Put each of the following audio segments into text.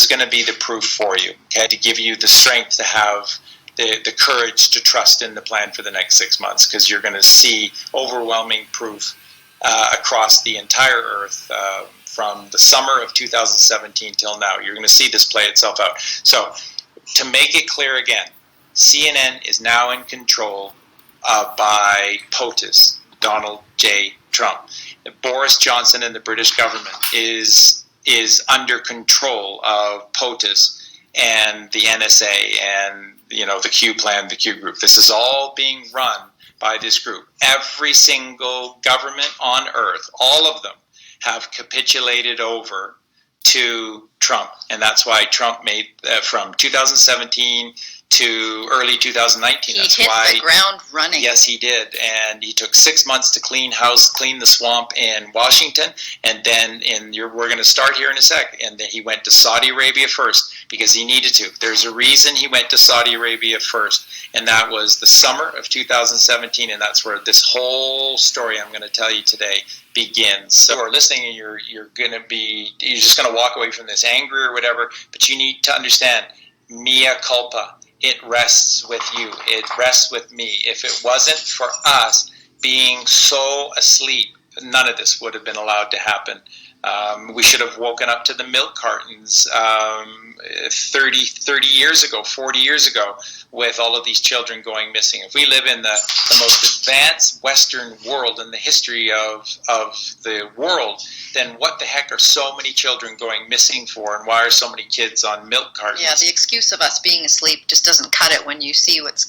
going to be the proof for you, okay, to give you the strength to have the courage to trust in the plan for the next 6 months, because you're going to see overwhelming proof across the entire earth from the summer of 2017 till now. You're going to see this play itself out. So to make it clear again, CNN is now in control by POTUS, Donald J. Trump. Boris Johnson and the British government is under control of POTUS and the NSA and the Q plan, the Q group. This is all being run by this group. Every single government on earth, all of them, have capitulated over to Trump. And that's why Trump made, from 2017 to early 2019. He hit the ground running. Yes, he did. And he took 6 months to clean the swamp in Washington. And then we're going to start here in a sec. And then he went to Saudi Arabia first because he needed to. There's a reason he went to Saudi Arabia first. And that was the summer of 2017. And that's where this whole story I'm going to tell you today begins. So if you're listening and you're just going to walk away from this angry or whatever, but you need to understand, mea culpa. It rests with you. It rests with me. If it wasn't for us being so asleep, none of this would have been allowed to happen. We should have woken up to the milk cartons 30 years ago, 40 years ago, with all of these children going missing. If we live in the most advanced Western world in the history of the world, then what the heck are so many children going missing for, and why are so many kids on milk cartons? Yeah, the excuse of us being asleep just doesn't cut it when you see what's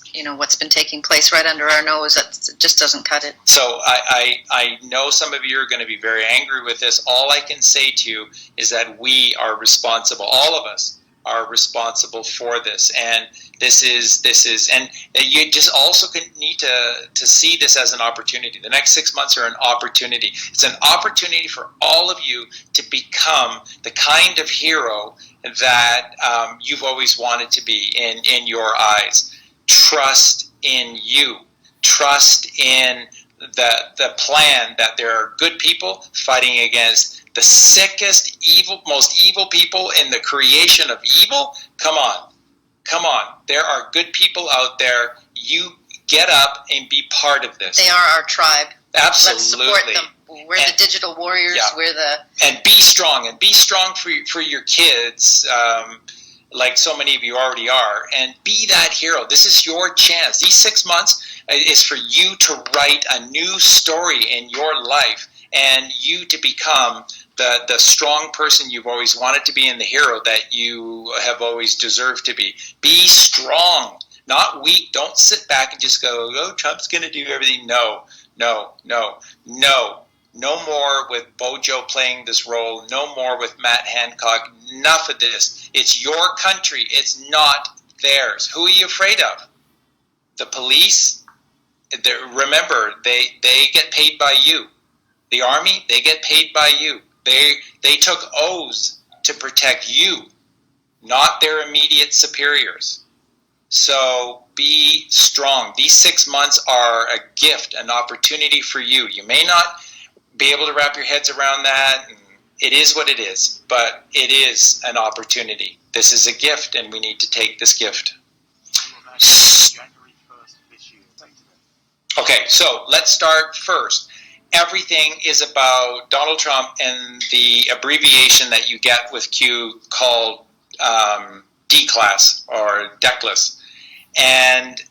been taking place right under our nose. It just doesn't cut it. So I know some of you are going to be very angry with this. All I can say to you is that we are responsible. All of us are responsible for this, and this is, and you just also need to see this as an opportunity. The next 6 months are an opportunity. It's an opportunity for all of you to become the kind of hero that you've always wanted to be in your eyes. Trust in you. Trust in the plan that there are good people fighting against the sickest, most evil people in the creation of evil. Come on. There are good people out there. You get up and be part of this. They are our tribe. Absolutely. Let's support them. We're the digital warriors. Yeah. And be strong. And be strong for your kids, like so many of you already are. And be that hero. This is your chance. These 6 months is for you to write a new story in your life, and you to become the strong person you've always wanted to be, and the hero that you have always deserved to be. Be strong, not weak. Don't sit back and just go, oh, Trump's going to do everything. No. No more with Bojo playing this role. No more with Matt Hancock. Enough of this. It's your country. It's not theirs. Who are you afraid of? The police? Remember, they get paid by you. The army, they get paid by you. They took oaths to protect you, not their immediate superiors. So be strong. These 6 months are a gift, an opportunity for you. You may not be able to wrap your heads around that. It is what it is, but it is an opportunity. This is a gift, and we need to take this gift. Okay, so let's start first. Everything is about Donald Trump and the abbreviation that you get with Q called D-class or DECLAS. And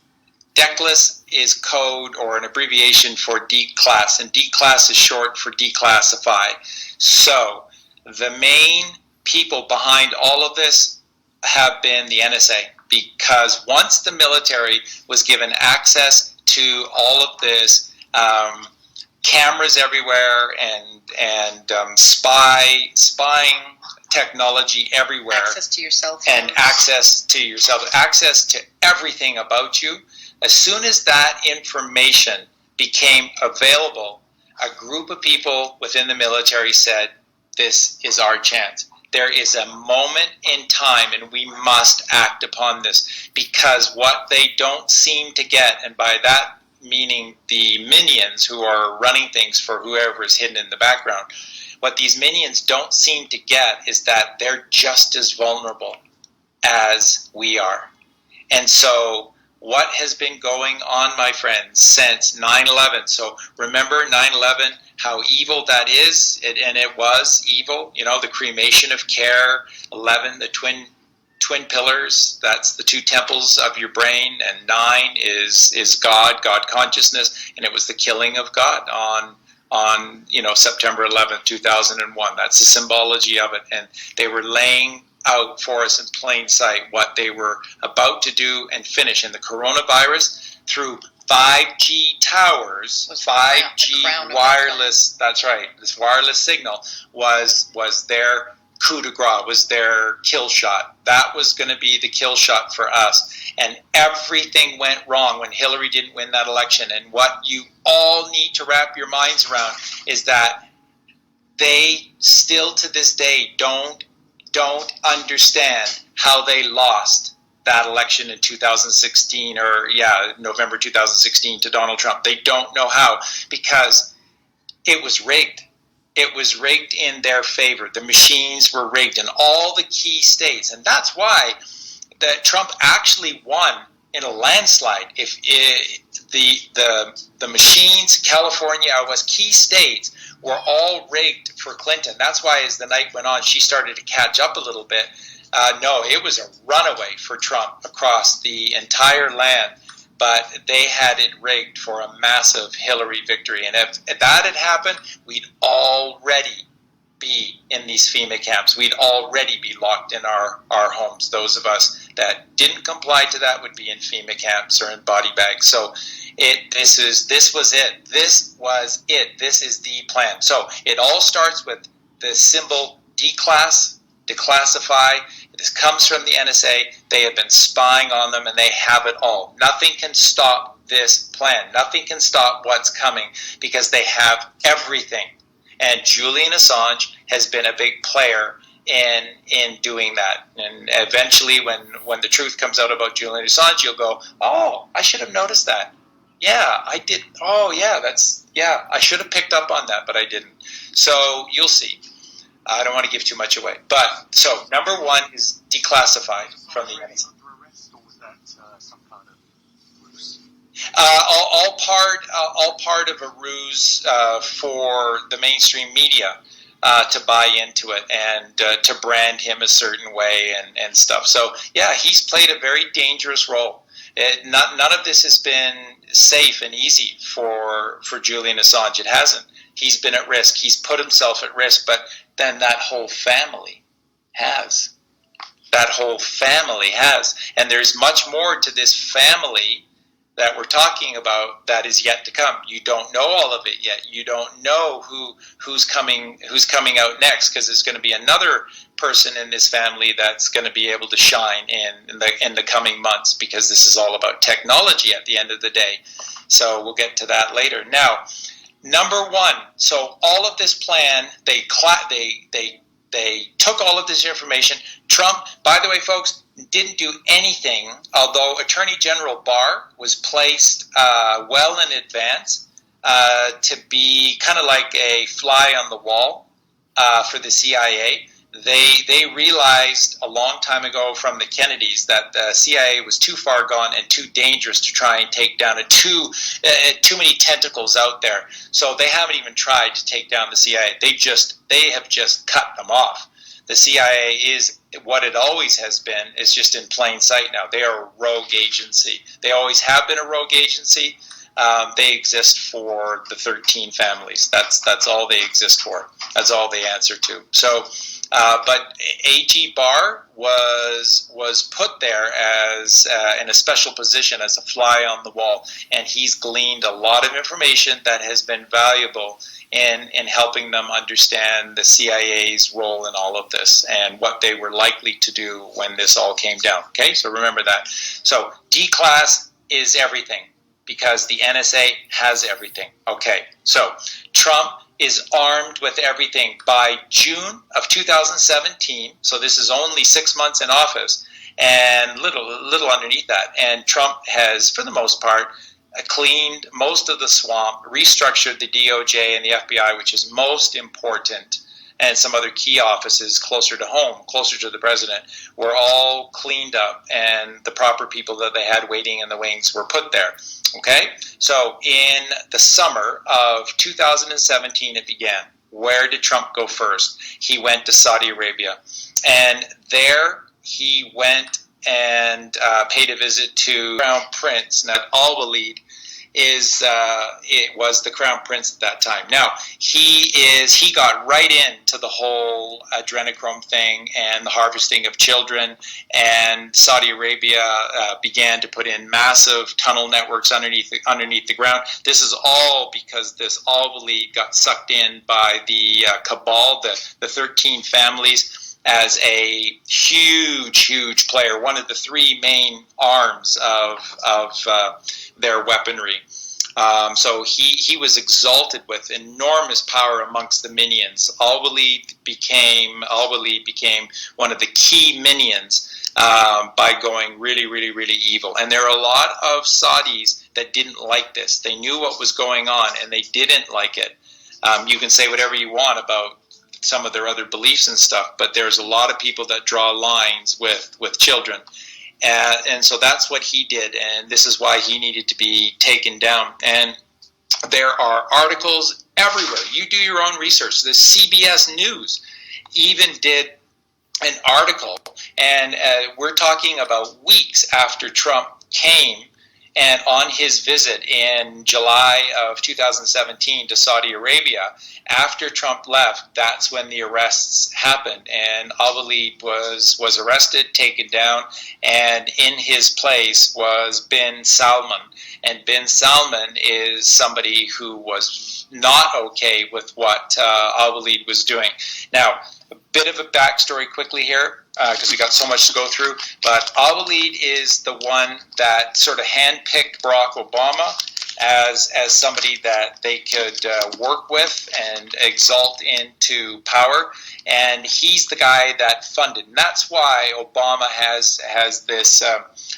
DECLAS is code or an abbreviation for D-class, and D-class is short for declassify. So the main people behind all of this have been the NSA, because once the military was given access to all of this, cameras everywhere and spying technology everywhere. Access to your cell phone. And access to everything about you. As soon as that information became available, a group of people within the military said, this is our chance. There is a moment in time, and we must act upon this, because what they don't seem to get, and by that meaning the minions who are running things for whoever is hidden in the background, what these minions don't seem to get is that they're just as vulnerable as we are. And so what has been going on, my friends, since 9/11? So remember 9/11, how evil that is, and it was evil. You know, the cremation of care, 11, the twin pillars, that's the two temples of your brain, and 9 is God consciousness, and it was the killing of God on September 11th, 2001. That's the symbology of it, and they were laying out for us in plain sight what they were about to do and finish. And the coronavirus, through 5G towers, 5G wireless, that's right, this wireless signal was their coup de grace, was their kill shot. That was going to be the kill shot for us. And everything went wrong when Hillary didn't win that election. And what you all need to wrap your minds around is that they still to this day don't understand how they lost that election in 2016, November 2016 to Donald Trump. They don't know how, because it was rigged. It was rigged in their favor. The machines were rigged in all the key states, and that's why that Trump actually won in a landslide. If the machines, California, was key states, were all rigged for Clinton. That's why, as the night went on, she started to catch up a little bit. No, it was a runaway for Trump across the entire land, but they had it rigged for a massive Hillary victory. And if that had happened, we'd already be in these FEMA camps. We'd already be locked in our homes. Those of us that didn't comply to that would be in FEMA camps or in body bags. So this was it. This is the plan. So it all starts with the symbol declassify. This comes from the NSA. They have been spying on them, and they have it all. Nothing can stop this plan. Nothing can stop what's coming, because they have everything. And Julian Assange has been a big player in doing that. And eventually, when the truth comes out about Julian Assange, you'll go, oh, I should have noticed that. Yeah, I did. Oh, yeah, I should have picked up on that, but I didn't. So you'll see. I don't want to give too much away. But so number 1 is declassified from the NSA. All part of a ruse for the mainstream media to buy into it and to brand him a certain way and stuff. So yeah, he's played a very dangerous role. None of this has been safe and easy for Julian Assange. It hasn't. He's been at risk. He's put himself at risk, but then that whole family has. That whole family has. And there's much more to this family that we're talking about that is yet to come. You don't know all of it yet. You don't know who's coming out next, because there's going to be another person in this family that's going to be able to shine in the coming months, because this is all about technology at the end of the day. So we'll get to that later. Now, number 1. So all of this plan, they took all of this information. Trump, by the way, folks, didn't do anything, although Attorney General Barr was placed well in advance to be kind of like a fly on the wall for the CIA. They realized a long time ago from the Kennedys that the CIA was too far gone and too dangerous to try and take down, and too many tentacles out there. So they haven't even tried to take down the CIA. They have just cut them off. The CIA is what it always has been. It's just in plain sight now. They are a rogue agency. They always have been a rogue agency. They exist for the 13 families. That's all they exist for. That's all they answer to. So, but AG Barr was put there as in a special position as a fly on the wall, and he's gleaned a lot of information that has been valuable in helping them understand the CIA's role in all of this and what they were likely to do when this all came down. Okay, so remember that. So declass is everything, because the NSA has everything. Okay, so Trump is armed with everything. By June of 2017, so this is only 6 months in office, and little underneath that, and Trump has, for the most part, cleaned most of the swamp, restructured the DOJ and the FBI, which is most important and some other key offices closer to home, closer to the president, were all cleaned up, and the proper people that they had waiting in the wings were put there. Okay? So in the summer of 2017, it began. Where did Trump go first? He went to Saudi Arabia. And there he went and paid a visit to Crown Prince. Now, Al-Walid was the Crown Prince at that time. Now, he got right into the whole adrenochrome thing and the harvesting of children, and Saudi Arabia began to put in massive tunnel networks underneath the ground. This is all because this Al-Walid got sucked in by the cabal, the 13 families, as a huge player, one of the three main arms of their weaponry. So he was exalted with enormous power amongst the minions. Al-Walid became one of the key minions by going really evil. And there are a lot of Saudis that didn't like this. They knew what was going on, and they didn't like it. You can say whatever you want about some of their other beliefs and stuff, but there's a lot of people that draw lines with children. And so that's what he did, and this is why he needed to be taken down. And there are articles everywhere. You do your own research. The CBS News even did an article, and we're talking about weeks after Trump came and on his visit in July of 2017 to Saudi Arabia. After Trump left, that's when the arrests happened, and Al-Walid was arrested, taken down, and in his place was bin Salman. And bin Salman is somebody who was not okay with what Al-Walid was doing. Now, a bit of a backstory quickly here, because we got so much to go through, but Al-Walid is the one that sort of handpicked Barack Obama as somebody that they could work with and exalt into power, and he's the guy that funded. And that's why Obama has this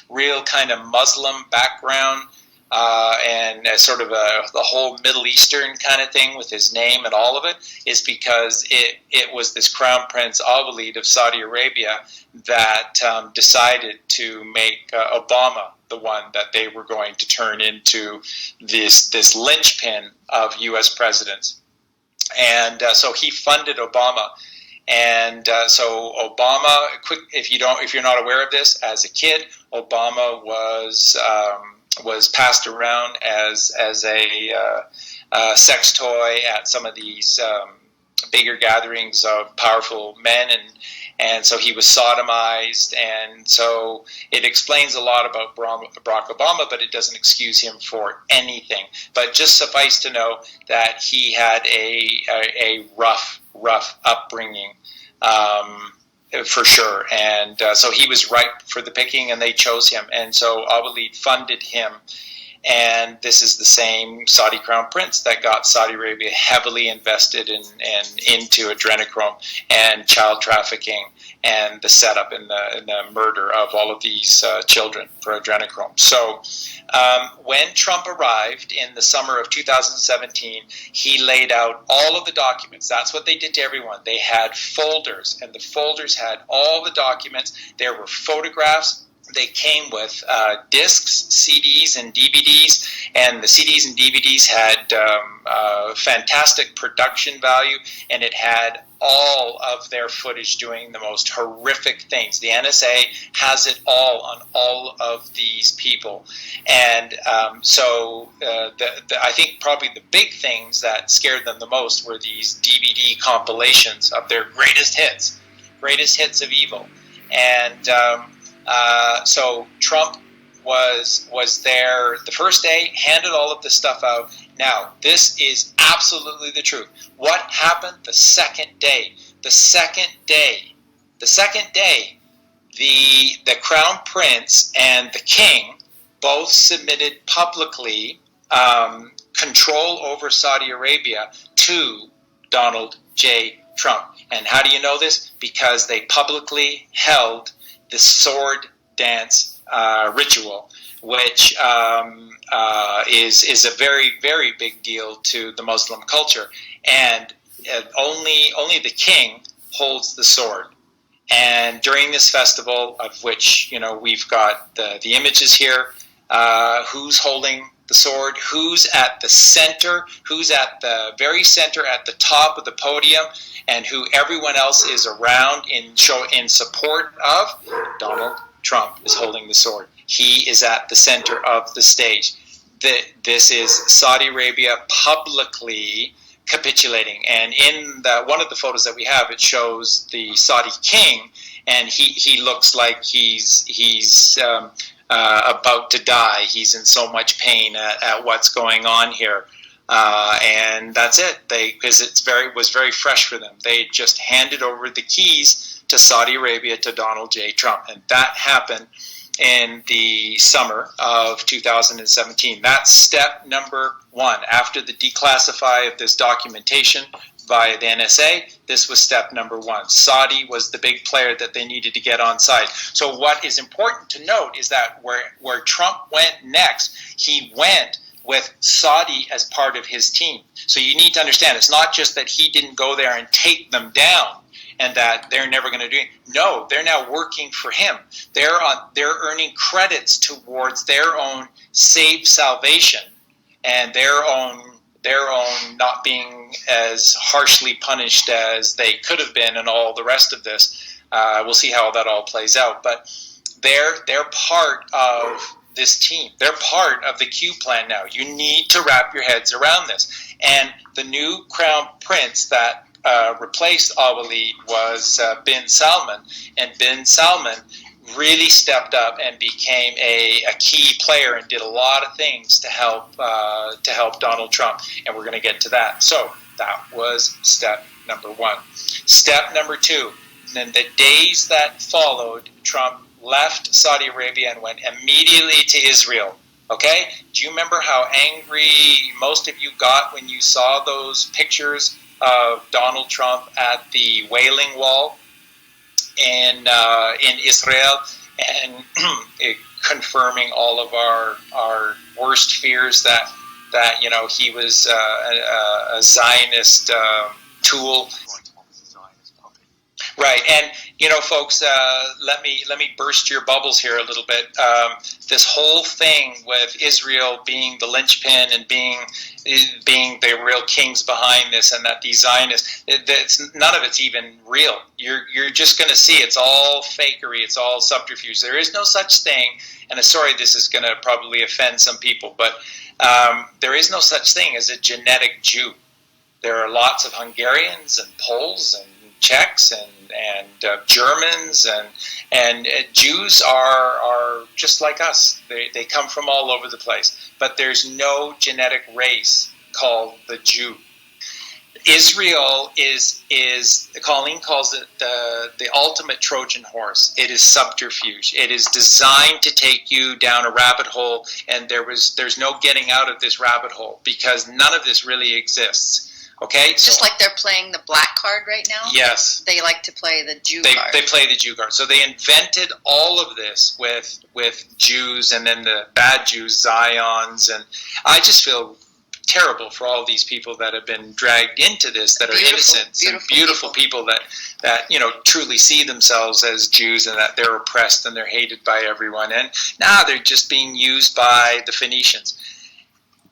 real kind of Muslim background, and sort of the whole Middle Eastern kind of thing with his name and all of it, is because it was this Crown Prince Al-Walid of Saudi Arabia that decided to make Obama the one that they were going to turn into this linchpin of U.S. presidents. And so he funded Obama. And so Obama, if you're not aware of this, as a kid, Obama was passed around as a sex toy at some of these bigger gatherings of powerful men, and so he was sodomized, and so it explains a lot about Barack Obama, but it doesn't excuse him for anything. But just suffice to know that he had a rough upbringing, for sure, and so he was ripe for the picking, and they chose him, and so Al-Walid funded him. And this is the same Saudi Crown Prince that got Saudi Arabia heavily invested into adrenochrome and child trafficking and the setup and the murder of all of these children for adrenochrome. So when Trump arrived in the summer of 2017, he laid out all of the documents. That's what they did to everyone. They had folders, and the folders had all the documents. There were photographs. They came with discs, CDs, and DVDs, and the CDs and DVDs had fantastic production value, and it had all of their footage doing the most horrific things. The NSA has it all on all of these people. And so I think probably the big things that scared them the most were these DVD compilations of their greatest hits of evil. And so Trump was there the first day, handed all of this stuff out. Now, this is absolutely the truth. What happened the second day? The second day, the Crown Prince and the King both submitted publicly control over Saudi Arabia to Donald J. Trump. And how do you know this? Because they publicly held the sword dance ritual, which is a very, very big deal to the Muslim culture. And only the king holds the sword. And during this festival, of which we've got the images here, who's holding the sword, who's at the center, who's at the very center, at the top of the podium, and who everyone else is around in support of. Donald Trump is holding the sword. He is at the center of the stage. This is Saudi Arabia publicly capitulating, and in one of the photos that we have, it shows the Saudi king, and he looks like he's about to die. He's in so much pain at what's going on here, and that's it. Because was very fresh for them. They just handed over the keys to Saudi Arabia to Donald J. Trump, and that happened in the summer of 2017. That's step number one. After the declassify of this documentation via the NSA, this was step number one. Saudi was the big player that they needed to get on side. So what is important to note is that where Trump went next, he went with Saudi as part of his team. So you need to understand, it's not just that he didn't go there and take them down and that they're never going to do it. No, they're now working for him. They're earning credits towards their own saved salvation and their own not being as harshly punished as they could have been, and all the rest of this. We'll see how that all plays out. But they're part of this team. They're part of the Q plan now. You need to wrap your heads around this. And the new crown prince that replaced Awali was bin Salman, and bin Salman really stepped up and became a key player and did a lot of things to help Donald Trump, and we're going to get to that. So that was step number one. Step number two, then the days that followed, Trump left Saudi Arabia and went immediately to Israel. Okay? Do you remember how angry most of you got when you saw those pictures of Donald Trump at the Wailing Wall in Israel, and confirming all of our worst fears that he was a Zionist tool? Right, and folks, let me burst your bubbles here a little bit. This whole thing with Israel being the linchpin and being the real kings behind this, and that these Zionists, none of it's even real. You're just going to see it's all fakery, it's all subterfuge. There is no such thing, and sorry, this is going to probably offend some people, but there is no such thing as a genetic Jew. There are lots of Hungarians and Poles and Czechs and Germans and Jews are just like us. They come from all over the place, but there's no genetic race called the Jew. Israel is Colleen calls it the ultimate Trojan horse. It is subterfuge. It is designed to take you down a rabbit hole, and there's no getting out of this rabbit hole because none of this really exists. Okay, just like they're playing the black card right now. Yes, they like to play the Jew card. They play the Jew card. So they invented all of this with Jews, and then the bad Jews, Zions, and I just feel terrible for all these people that have been dragged into this, that are innocent, beautiful people that truly see themselves as Jews, and that they're oppressed and they're hated by everyone, and now they're just being used by the Phoenicians.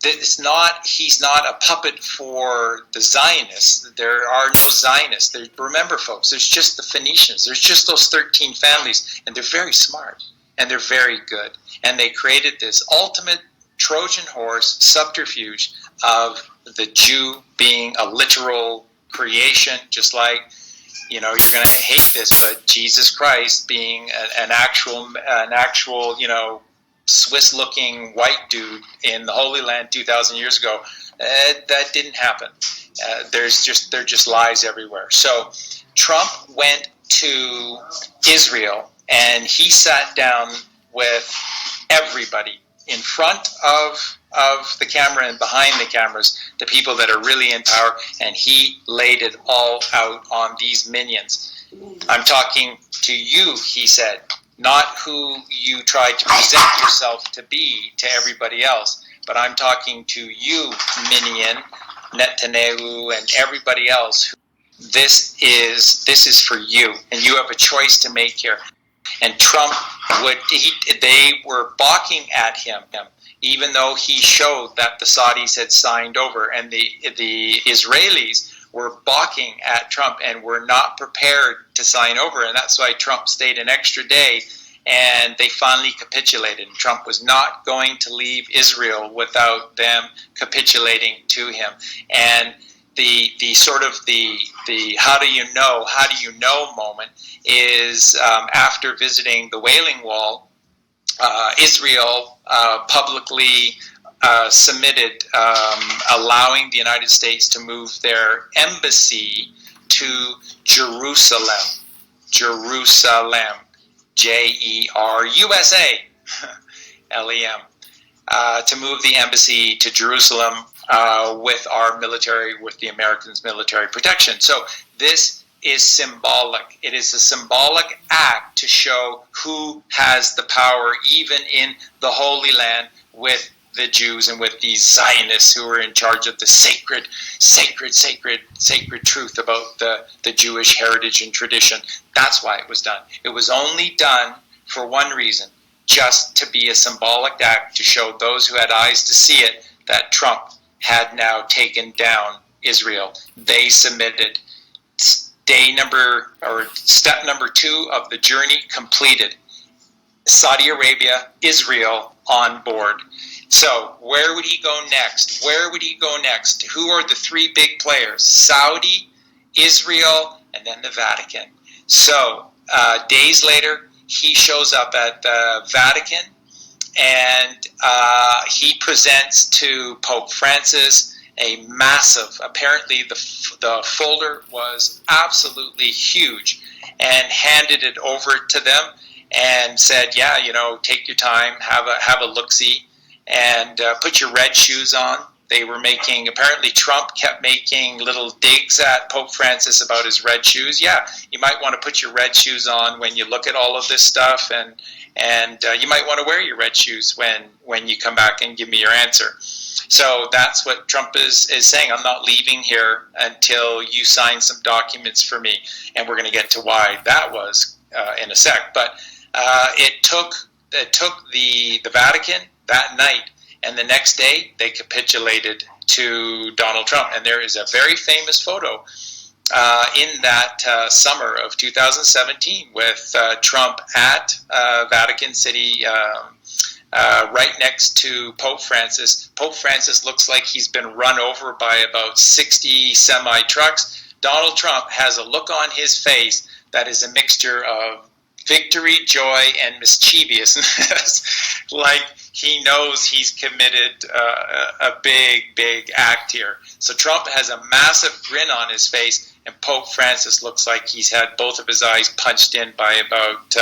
He's not a puppet for the Zionists. There are no Zionists. Remember, folks, there's just the Phoenicians. There's just those 13 families, and they're very smart, and they're very good. And they created this ultimate Trojan horse subterfuge of the Jew being a literal creation, just like, you're going to hate this, but Jesus Christ being an actual Swiss-looking white dude in the Holy Land 2,000 years ago. That didn't happen. They're just lies everywhere. So Trump went to Israel, and he sat down with everybody in front of the camera and behind the cameras, the people that are really in power, and he laid it all out on these minions. I'm talking to you, he said, not who you try to present yourself to be to everybody else, but I'm talking to you, minion. Netanyahu and everybody else, this is for you, and you have a choice to make here. And Trump they were balking at him, even though he showed that the Saudis had signed over, and the Israelis were balking at Trump and were not prepared to sign over, and that's why Trump stayed an extra day, and they finally capitulated. And Trump was not going to leave Israel without them capitulating to him. And the sort of the how do you know moment is after visiting the Wailing Wall, Israel publicly submitted allowing the United States to move their embassy to Jerusalem, JERUSA, LEM, to move the embassy to Jerusalem with the Americans' military protection. So this is symbolic. It is a symbolic act to show who has the power, even in the Holy Land, with the Jews and with these Zionists who are in charge of the sacred truth about the Jewish heritage and tradition. That's why it was done. It was only done for one reason, just to be a symbolic act to show those who had eyes to see it that Trump had now taken down Israel. They submitted. Step number 2 of the journey completed. Saudi Arabia, Israel on board. So where would he go next? Who are the 3 big players? Saudi, Israel, and then the Vatican. So days later, he shows up at the Vatican, and he presents to Pope Francis a massive, apparently the folder was absolutely huge, and handed it over to them and said, yeah, take your time, have a look-see, and put your red shoes on. They were apparently Trump kept making little digs at Pope Francis about his red shoes. Yeah, you might want to put your red shoes on when you look at all of this stuff, and you might want to wear your red shoes when you come back and give me your answer. So that's what Trump is saying. I'm not leaving here until you sign some documents for me. And we're going to get to why that was in a sec. But it took the Vatican that night, and the next day they capitulated to Donald Trump. And there is a very famous photo in that summer of 2017 with Trump at Vatican City, right next to Pope Francis. Pope Francis looks like he's been run over by about 60 semi-trucks. Donald Trump has a look on his face that is a mixture of victory, joy, and mischievousness. Like he knows he's committed a big act here. So Trump has a massive grin on his face, and Pope Francis looks like he's had both of his eyes punched in by about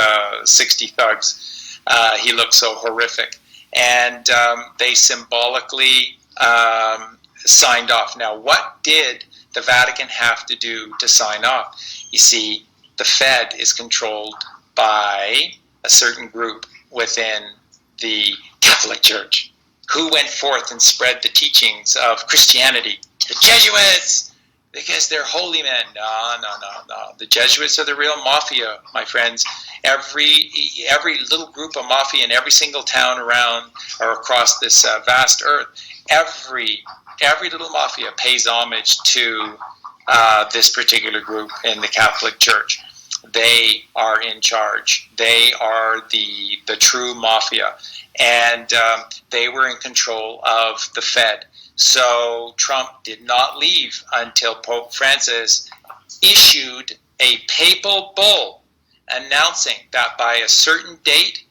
60 thugs. He looks so horrific. And they symbolically signed off. Now, what did the Vatican have to do to sign off? You see, the Fed is controlled by a certain group within the Catholic Church. Who went forth and spread the teachings of Christianity? The Jesuits! Because they're holy men. No. The Jesuits are the real mafia, my friends. Every little group of mafia in every single town around or across this vast earth, every little mafia pays homage to this particular group in the Catholic Church. They are in charge. They are the true mafia, and they were in control of the Fed. So Trump did not leave until Pope Francis issued a papal bull announcing that by a certain date,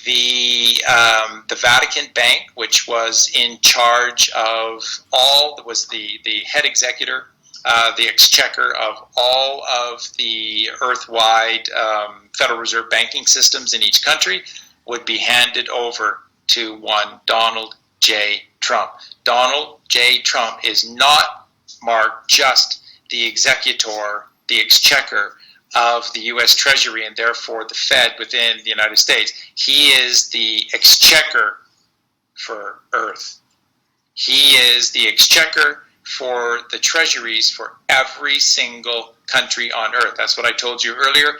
the Vatican Bank, which was in charge of was the head executor, the exchequer of all of the earth-wide Federal Reserve banking systems in each country, would be handed over to one Donald J. Trump. Donald J. Trump is not, Mark, just the executor, the exchequer of the U.S. Treasury and therefore the Fed within the United States. He is the exchequer for Earth. He is the exchequer for the treasuries for every single country on earth. That's what I told you earlier.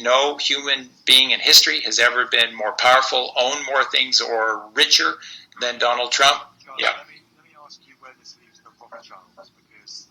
No human being in history has ever been more powerful, owned more things, or richer than Donald Trump. John, Yeah. Let me ask you where this leaves the Rothschilds, because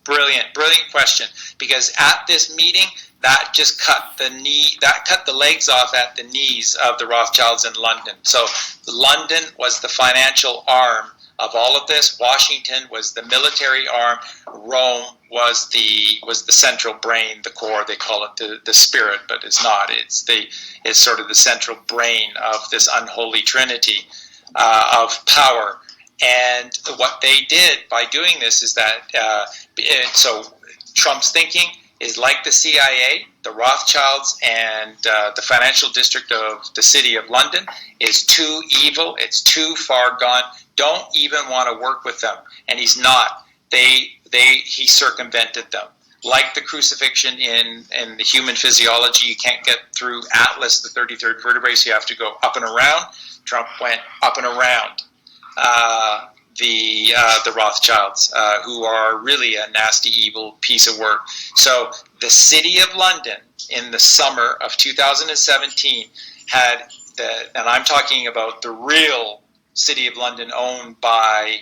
Brilliant question. Because at this meeting, that just cut the legs off at the knees of the Rothschilds in London. So London was the financial arm of all of this. Washington was the military arm. Rome was the central brain, the core. They call it the spirit, but it's not. It's sort of the central brain of this unholy trinity of power. And what they did by doing this is that so Trump's thinking is like the CIA, the Rothschilds, and the financial district of the city of London is too evil. It's too far gone. Don't even want to work with them. And he's not. He circumvented them. Like the crucifixion in the human physiology, you can't get through Atlas, the 33rd vertebrae, so you have to go up and around. Trump went up and around the Rothschilds, who are really a nasty, evil piece of work. So the city of London in the summer of 2017 had and I'm talking about the real city of London, owned by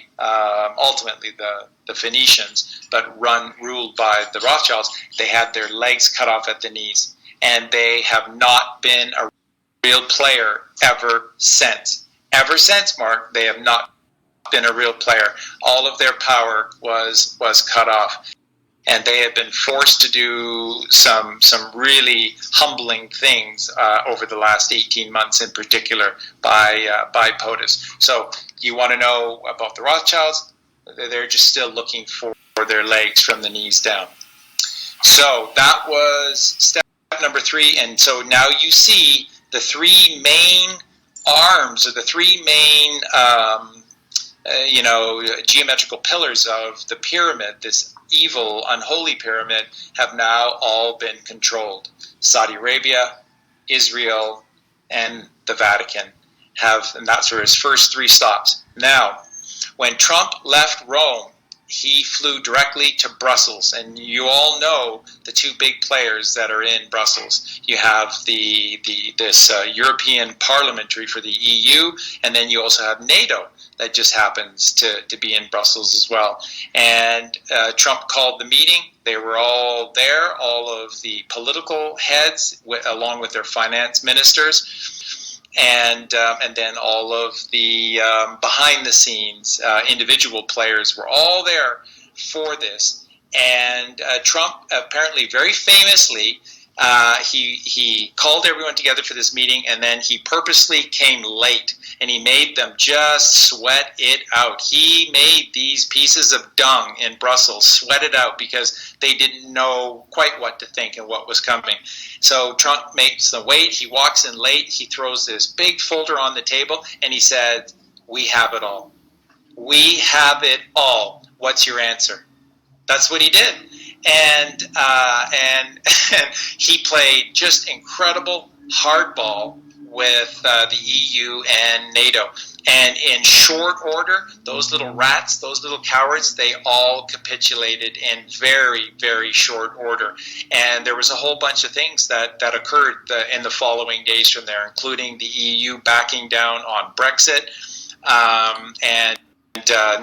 ultimately the Phoenicians, but ruled by the Rothschilds. They had their legs cut off at the knees, and they have not been a real player ever since. Ever since, Mark, they have not been a real player. All of their power was cut off, and they have been forced to do some really humbling things over the last 18 months, in particular, by POTUS. So you want to know about the Rothschilds? They're just still looking for their legs from the knees down. So that was step number 3, and so now you see the 3 main arms, or the 3 main geometrical pillars of the pyramid, this evil, unholy pyramid, have now all been controlled. Saudi Arabia, Israel, and the Vatican and that's where his first 3 stops. Now, when Trump left Rome, he flew directly to Brussels, and you all know the 2 big players that are in Brussels. You have this European Parliamentary for the EU, and then you also have NATO that just happens to be in Brussels as well. And Trump called the meeting. They were all there, all of the political heads, along with their finance ministers. And then all of the behind-the-scenes individual players were all there for this. And Trump, apparently very famously, he called everyone together for this meeting, and then he purposely came late, and he made them just sweat it out. He made these pieces of dung in Brussels sweat it out because they didn't know quite what to think and what was coming. So Trump makes them wait. He walks in late. He throws this big folder on the table, and he said, "We have it all. We have it all. What's your answer?" That's what he did. And he played just incredible hardball with the EU and NATO. And in short order, those little rats, those little cowards, they all capitulated in very, very short order. And there was a whole bunch of things that occurred in the following days from there, including the EU backing down on Brexit, and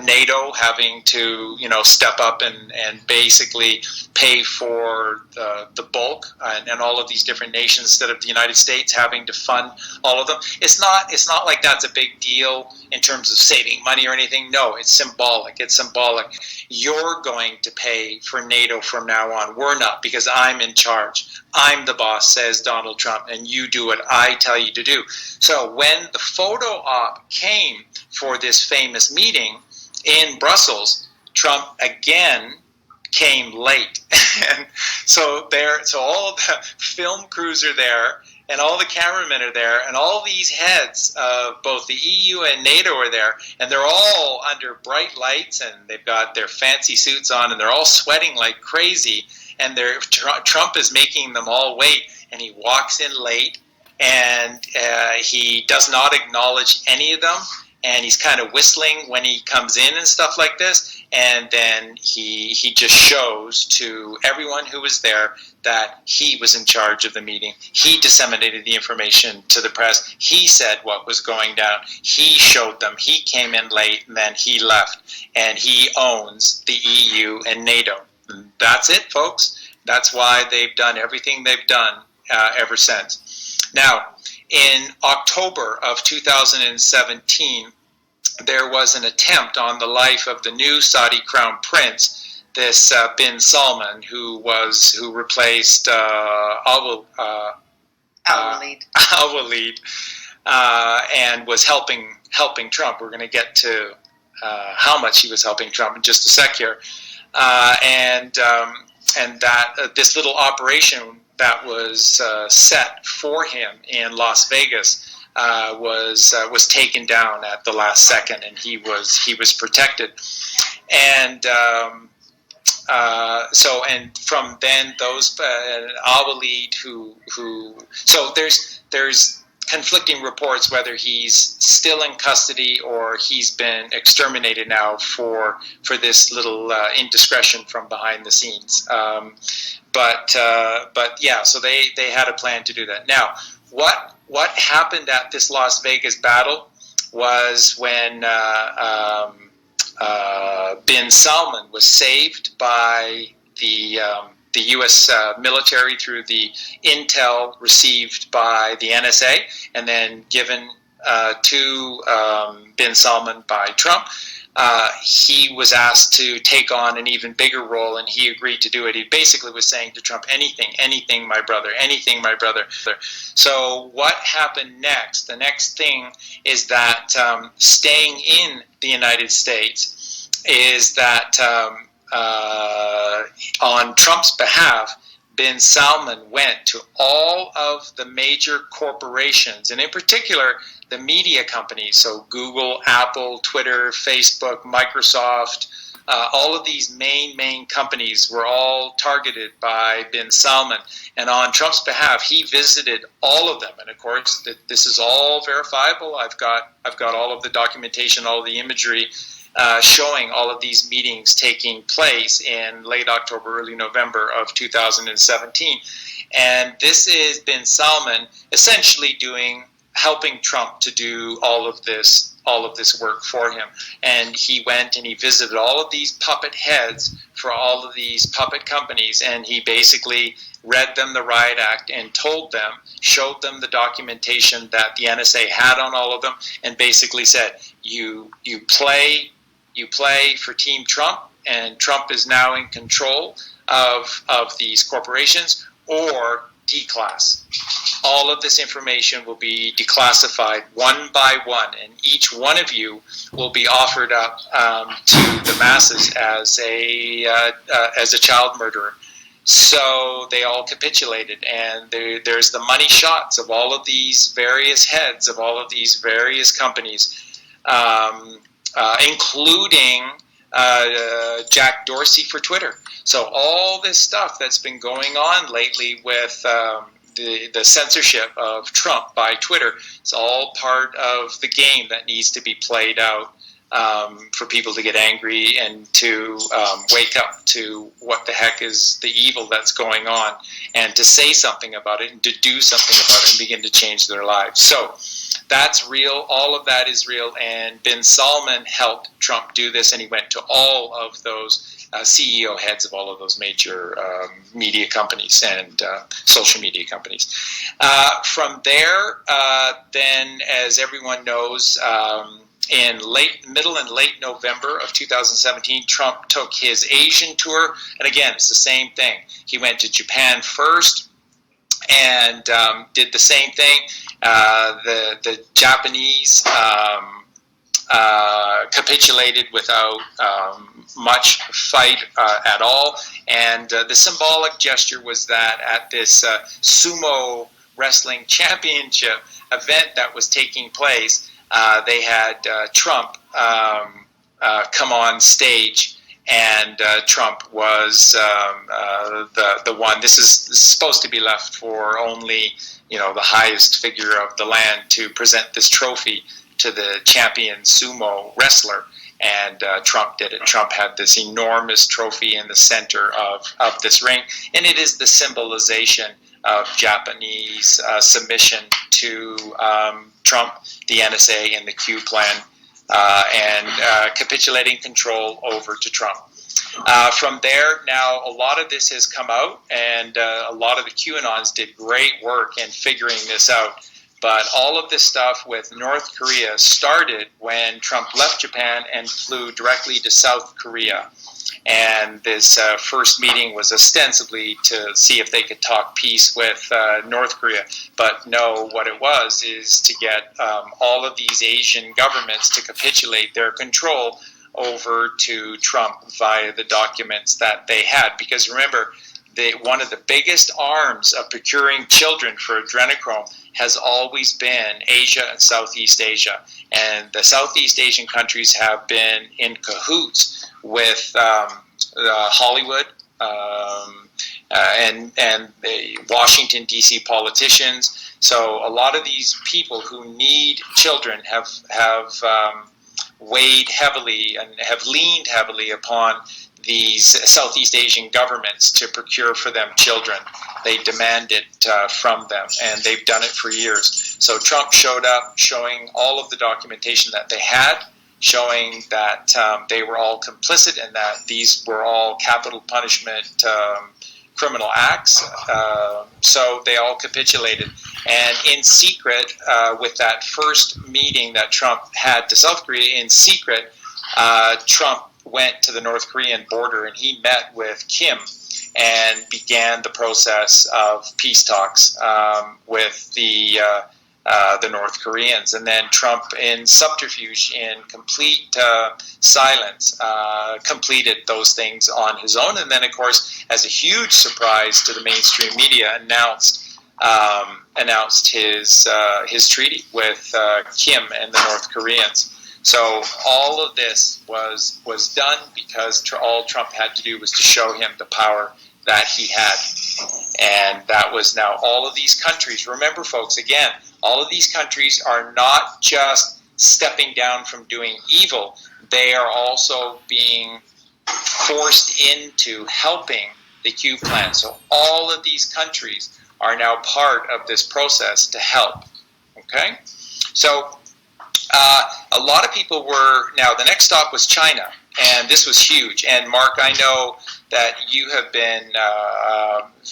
NATO having to, step up and basically pay for the bulk, and all of these different nations, instead of the United States having to fund all of them. It's not like that's a big deal in terms of saving money or anything. No, it's symbolic. It's symbolic. You're going to pay for NATO from now on. We're not, because I'm in charge. I'm the boss, says Donald Trump, and you do what I tell you to do. So when the photo op came for this famous meeting in Brussels, Trump again came late. And so all the film crews are there, and all the cameramen are there, and all these heads of both the EU and NATO are there, and they're all under bright lights, and they've got their fancy suits on, and they're all sweating like crazy, and Trump is making them all wait, and he walks in late, and he does not acknowledge any of them. and he's kind of whistling when he comes in and stuff like this, and then he just shows to everyone who was there that he was in charge of the meeting. He disseminated the information to the press. He said what was going down. He showed them. He came in late, and then he left, and he owns the EU and NATO. And that's it, folks. That's why they've done everything they've done ever since. Now, in October of 2017, there was an attempt on the life of the new Saudi crown prince, this bin Salman, who replaced Al-Walid, and was helping Trump. We're going to get to how much he was helping Trump in just a sec here, and that this little operation that was set for him in Las Vegas was taken down at the last second, and he was protected. And and from then those Al-Walid so there's conflicting reports whether he's still in custody or he's been exterminated now for this little indiscretion from behind the scenes. But yeah, so they had a plan to do that. Now, what happened at this Las Vegas battle was when bin Salman was saved by the U.S. military through the intel received by the NSA, and then given to bin Salman by Trump. He was asked to take on an even bigger role, and he agreed to do it. He basically was saying to Trump, anything, my brother, anything, my brother. So what happened next? The next thing is that staying in the United States is that on Trump's behalf, bin Salman went to all of the major corporations, and in particular, the media companies, so Google, Apple, Twitter, Facebook, Microsoft, all of these main companies were all targeted by bin Salman. And on Trump's behalf, he visited all of them. And of course, this is all verifiable. I've got all of the documentation, all of the imagery showing all of these meetings taking place in late October, early November of 2017. And this is bin Salman essentially helping Trump to do all of this work for him. And he went and he visited all of these puppet heads for all of these puppet companies, and he basically read them the riot act and showed them the documentation that the NSA had on all of them, and basically said, you play for Team Trump, and Trump is now in control of these corporations, or declass. All of this information will be declassified one by one, and each one of you will be offered up to the masses as a child murderer. So they all capitulated, and there's the money shots of all of these various heads of all of these various companies, including Jack Dorsey for Twitter. So all this stuff that's been going on lately with the censorship of Trump by Twitter, it's all part of the game that needs to be played out for people to get angry and to wake up to what the heck is the evil that's going on, and to say something about it and to do something about it and begin to change their lives. So that's real. All of that is real. And bin Salman helped Trump do this, and he went to all of those CEO heads of all of those major media companies and social media companies. From there, then, as everyone knows, in middle and late November of 2017, Trump took his Asian tour, and again, it's the same thing. He went to Japan first and did the same thing. The Japanese capitulated without much fight at all, and the symbolic gesture was that at this sumo wrestling championship event that was taking place, they had Trump come on stage, and Trump was the one. This is supposed to be left for only the highest figure of the land to present this trophy to the champion sumo wrestler. And Trump did it. Trump had this enormous trophy in the center of this ring, and it is the symbolization of Japanese submission to Trump, the NSA, and the Q plan, and capitulating control over to Trump. From there, now a lot of this has come out, and a lot of the QAnons did great work in figuring this out. But all of this stuff with North Korea started when Trump left Japan and flew directly to South Korea. And this first meeting was ostensibly to see if they could talk peace with North Korea. But no, what it was is to get all of these Asian governments to capitulate their control over to Trump via the documents that they had. Because remember, one of the biggest arms of procuring children for adrenochrome has always been Asia and Southeast Asia. And the Southeast Asian countries have been in cahoots with Hollywood and the Washington, D.C. politicians. So a lot of these people who need children have weighed heavily and have leaned heavily upon these Southeast Asian governments to procure for them children. They demand it from them, and they've done it for years. So Trump showed up showing all of the documentation that they had, showing that they were all complicit and that these were all capital punishment criminal acts. So they all capitulated. And in secret, with that first meeting that Trump had to South Korea, in secret, Trump went to the North Korean border and he met with Kim and began the process of peace talks with the North Koreans. And then Trump, in subterfuge, in complete silence, completed those things on his own. And then, of course, as a huge surprise to the mainstream media, announced his treaty with Kim and the North Koreans. So all of this was done because all Trump had to do was to show him the power that he had. And that was now all of these countries. Remember, folks, again, all of these countries are not just stepping down from doing evil. They are also being forced into helping the Q plan. So all of these countries are now part of this process to help. Okay? So a lot of people were, now the next stop was China, and this was huge. And Mark, I know that you have been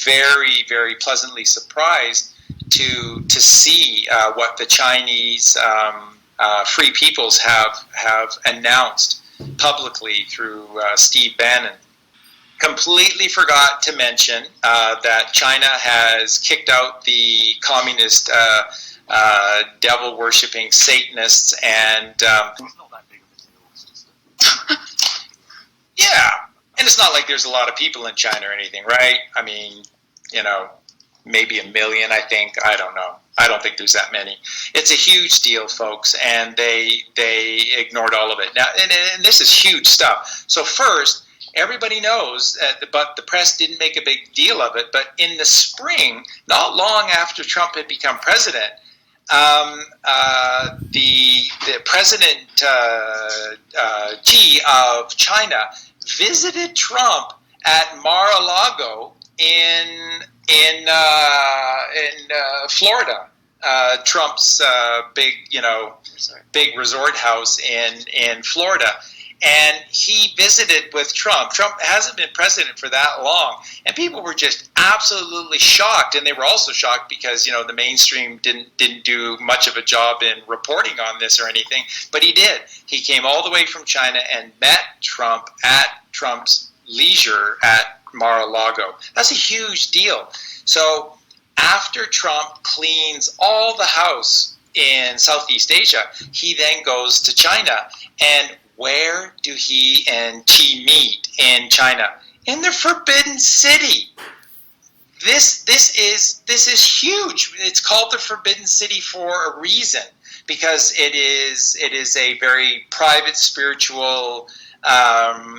very, very pleasantly surprised to see what the Chinese Free Peoples have announced publicly through Steve Bannon. Completely forgot to mention that China has kicked out the communist devil-worshipping Satanists, and It's not that big of a deal. It's just yeah, and it's not like there's a lot of people in China or anything, right? I mean, maybe 1 million, I think. I don't know. I don't think there's that many. It's a huge deal, folks, and they ignored all of it. Now, and this is huge stuff. So first, everybody knows, but the press didn't make a big deal of it, but in the spring, not long after Trump had become president, the President Xi of China visited Trump at Mar-a-Lago in Florida, Trump's big resort house in Florida. And he visited with Trump. Trump hasn't been president for that long. And people were just absolutely shocked. And they were also shocked because, the mainstream didn't do much of a job in reporting on this or anything. But he did. He came all the way from China and met Trump at Trump's leisure at Mar-a-Lago. That's a huge deal. So after Trump cleans all the house in Southeast Asia, he then goes to China. And where do he and Xi meet in China? In the Forbidden City. This is huge. It's called the Forbidden City for a reason, because it is a very private, spiritual,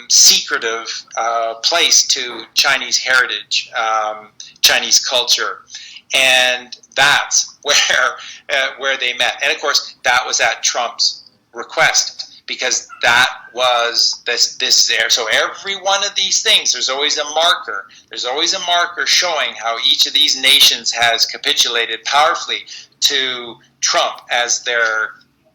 secretive place to Chinese heritage, Chinese culture. And that's where where they met. And of course, that was at Trump's request, because that was this there. So every one of these things, there's always a marker. There's always a marker showing how each of these nations has capitulated powerfully to Trump as their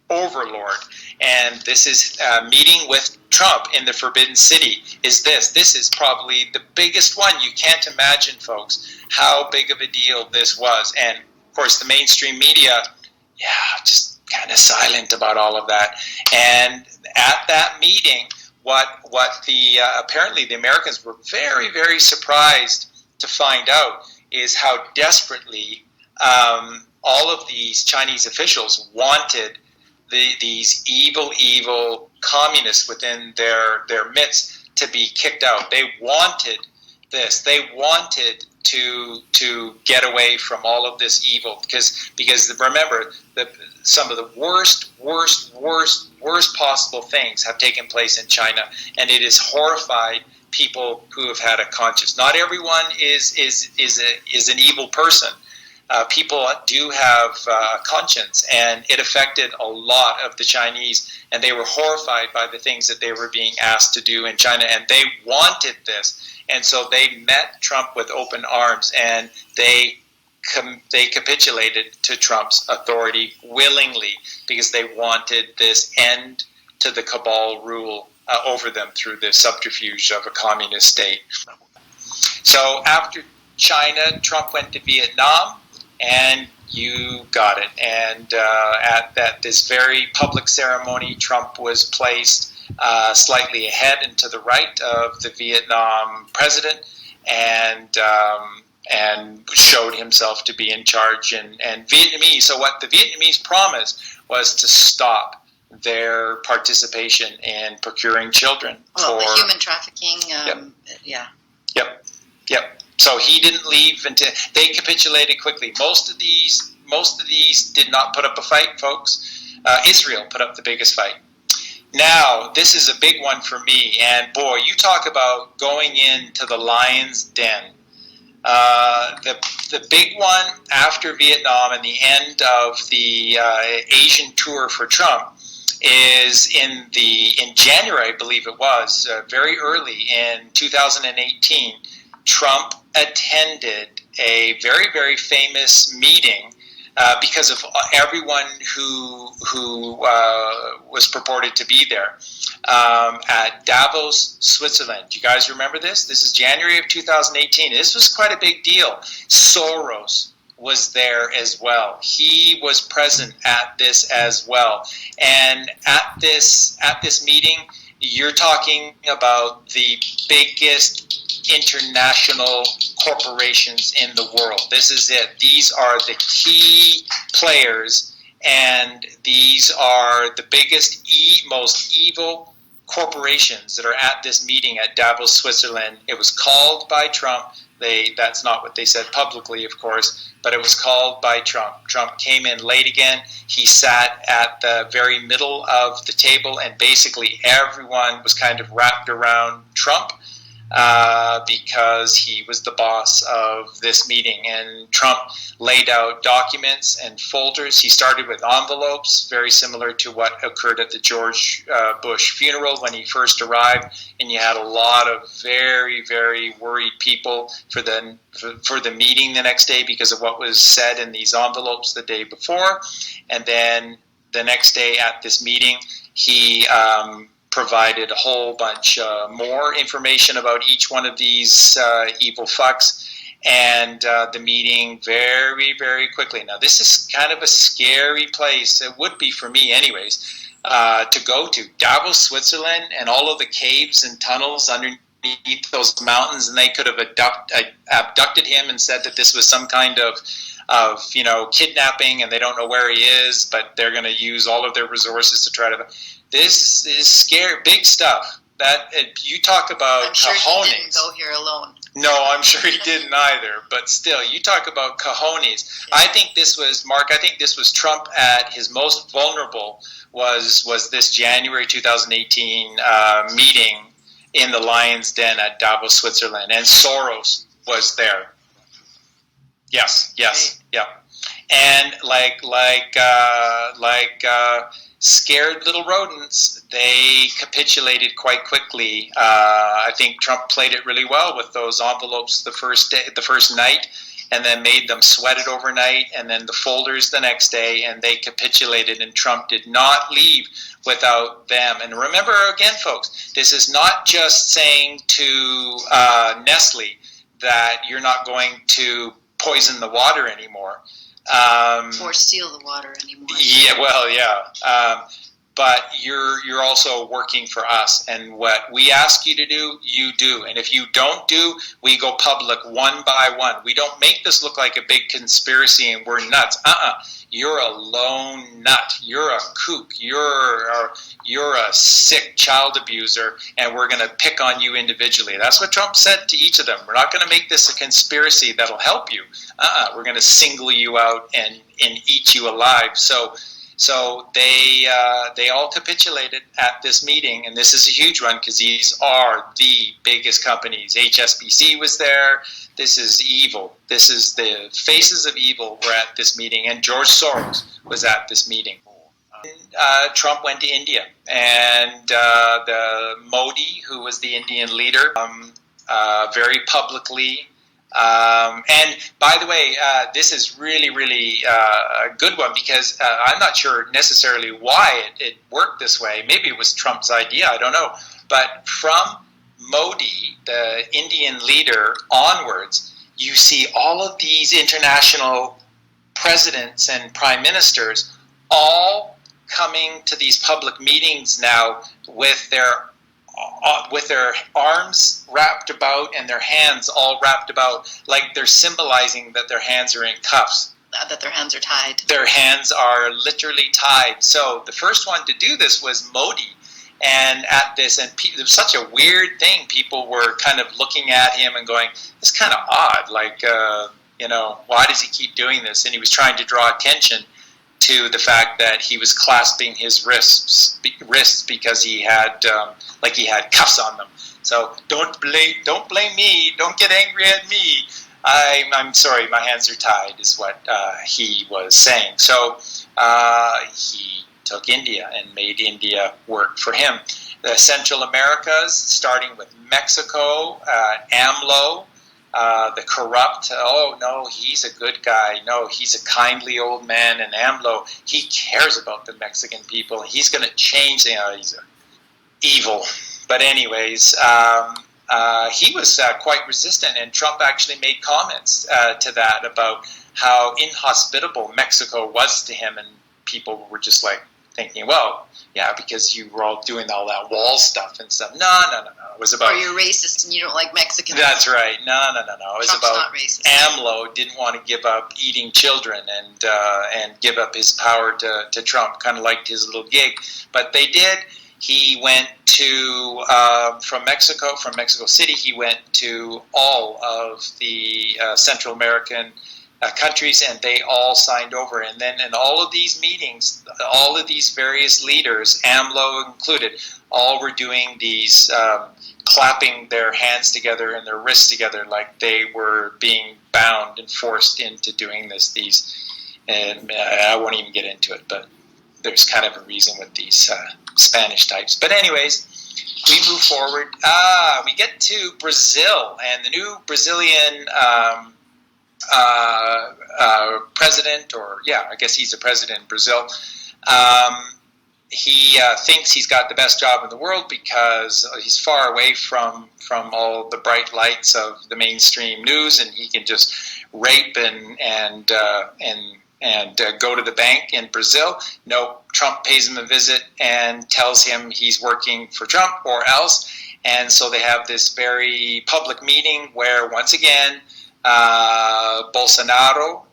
overlord. And this is meeting with Trump in the Forbidden City is this. This is probably the biggest one. You can't imagine, folks, how big of a deal this was. And of course, the mainstream media, just kind of silent about all of that. And at that meeting, what the apparently the Americans were very, very surprised to find out is how desperately all of these Chinese officials wanted these evil communists within their midst to be kicked out. They wanted this. They wanted to get away from all of this evil, because remember, some of the worst possible things have taken place in China, and it has horrified people who have had a conscience. Not everyone is an evil person. People do have a conscience, and it affected a lot of the Chinese, and they were horrified by the things that they were being asked to do in China, and they wanted this. And so they met Trump with open arms, and they capitulated to Trump's authority willingly, because they wanted this end to the cabal rule over them through the subterfuge of a communist state. So after China, Trump went to Vietnam, and you got it. And at this very public ceremony, Trump was placed slightly ahead and to the right of the Vietnam president, and showed himself to be in charge. And Vietnamese. So what the Vietnamese promised was to stop their participation in procuring children. Well, the human trafficking. Yep. So he didn't leave until they capitulated quickly. Most of these did not put up a fight, folks. Israel put up the biggest fight. Now, this is a big one for me, and boy, you talk about going into the lion's den. The big one after Vietnam and the end of the Asian tour for Trump is in January, I believe it was, very early in 2018. Trump attended a very, very famous meeting because of everyone who was purported to be there at Davos, Switzerland. Do you guys remember this? This is January of 2018. This was quite a big deal. Soros was there as well. He was present at this as well. And at this meeting, you're talking about the biggest international corporations in the world. This is it. These are the key players, and these are the biggest, most evil corporations that are at this meeting at Davos, Switzerland. It was called by Trump. That's not what they said publicly, of course, but it was called by Trump. Trump came in late again. He sat at the very middle of the table, and basically everyone was kind of wrapped around Trump because he was the boss of this meeting. And Trump laid out documents and folders. He started with envelopes, very similar to what occurred at the George Bush funeral when he first arrived. And you had a lot of very, very worried people for the meeting the next day because of what was said in these envelopes the day before. And then the next day at this meeting, he provided a whole bunch more information about each one of these evil fucks, and the meeting very, very quickly. Now, this is kind of a scary place. It would be for me anyways, to go to. Davos, Switzerland, and all of the caves and tunnels underneath those mountains, and they could have abducted him and said that this was some kind of kidnapping, and they don't know where he is, but they're going to use all of their resources to try to... This is scary, big stuff. That you talk about I'm sure cojones. he didn't go here alone. No, I'm sure he didn't either. But still, you talk about cojones. Yeah. I think this was, Mark, I think this was Trump at his most vulnerable was this January 2018 meeting in the Lion's Den at Davos, Switzerland. And Soros was there. Yes, Right. yeah. And scared little rodents, they capitulated quite quickly. I think Trump played it really well with those envelopes the first night, and then made them sweat it overnight, and then the folders the next day, and they capitulated, and Trump did not leave without them. And remember, again, folks, this is not just saying to Nestle that you're not going to poison the water anymore. Or steal the water anymore. Yeah, well, yeah. But you're also working for us, and what we ask you to do, you do. And if you don't do, we go public one by one. We don't make this look like a big conspiracy and we're nuts. You're a lone nut. You're a kook. You're a sick child abuser, and we're going to pick on you individually. That's what Trump said to each of them. We're not going to make this a conspiracy that'll help you. We're going to single you out and eat you alive. So they all capitulated at this meeting, and this is a huge one because these are the biggest companies. HSBC was there. This is evil. This is the faces of evil were at this meeting, and George Soros was at this meeting. Trump went to India, and the Modi, who was the Indian leader, very publicly. And by the way, this is really, really a good one because I'm not sure necessarily why it worked this way. Maybe it was Trump's idea, I don't know. But from Modi, the Indian leader, onwards, you see all of these international presidents and prime ministers all coming to these public meetings now with their arms wrapped about and their hands all wrapped about, like they're symbolizing that their hands are in cuffs. That their hands are tied. Their hands are literally tied. So the first one to do this was Modi. And at this, and it was such a weird thing. People were kind of looking at him and going, "It's kind of odd. Like, why does he keep doing this?" And he was trying to draw attention to the fact that he was clasping his wrists because he had cuffs on them. So don't blame me. Don't get angry at me. I'm sorry. My hands are tied, is what he was saying. So he took India and made India work for him. The Central Americas, starting with Mexico, AMLO, the corrupt, oh no, he's a good guy. No, he's a kindly old man. And AMLO, he cares about the Mexican people. He's going to change. He's evil. But anyways, he was quite resistant, and Trump actually made comments to that about how inhospitable Mexico was to him, and people were just like thinking, well, yeah, because you were all doing all that wall stuff and stuff. No. It was about... Or you're racist and you don't like Mexicans. That's right. No. It was Trump's about not racist. AMLO didn't want to give up eating children and give up his power to Trump, kind of liked his little gig. But they did. He went to, from Mexico City, he went to all of the Central American countries, and they all signed over. And then in all of these meetings, all of these various leaders, AMLO included, all were doing these clapping their hands together and their wrists together like they were being bound and forced into doing this. And I won't even get into it, but there's kind of a reason with these Spanish types. But anyways, we move forward. We get to Brazil, and the new Brazilian president, or I guess he's a president in Brazil. He thinks he's got the best job in the world because he's far away from all the bright lights of the mainstream news, and he can just rape and go to the bank in Brazil. No, Trump pays him a visit and tells him he's working for Trump or else. And so they have this very public meeting where, once again, Bolsonaro,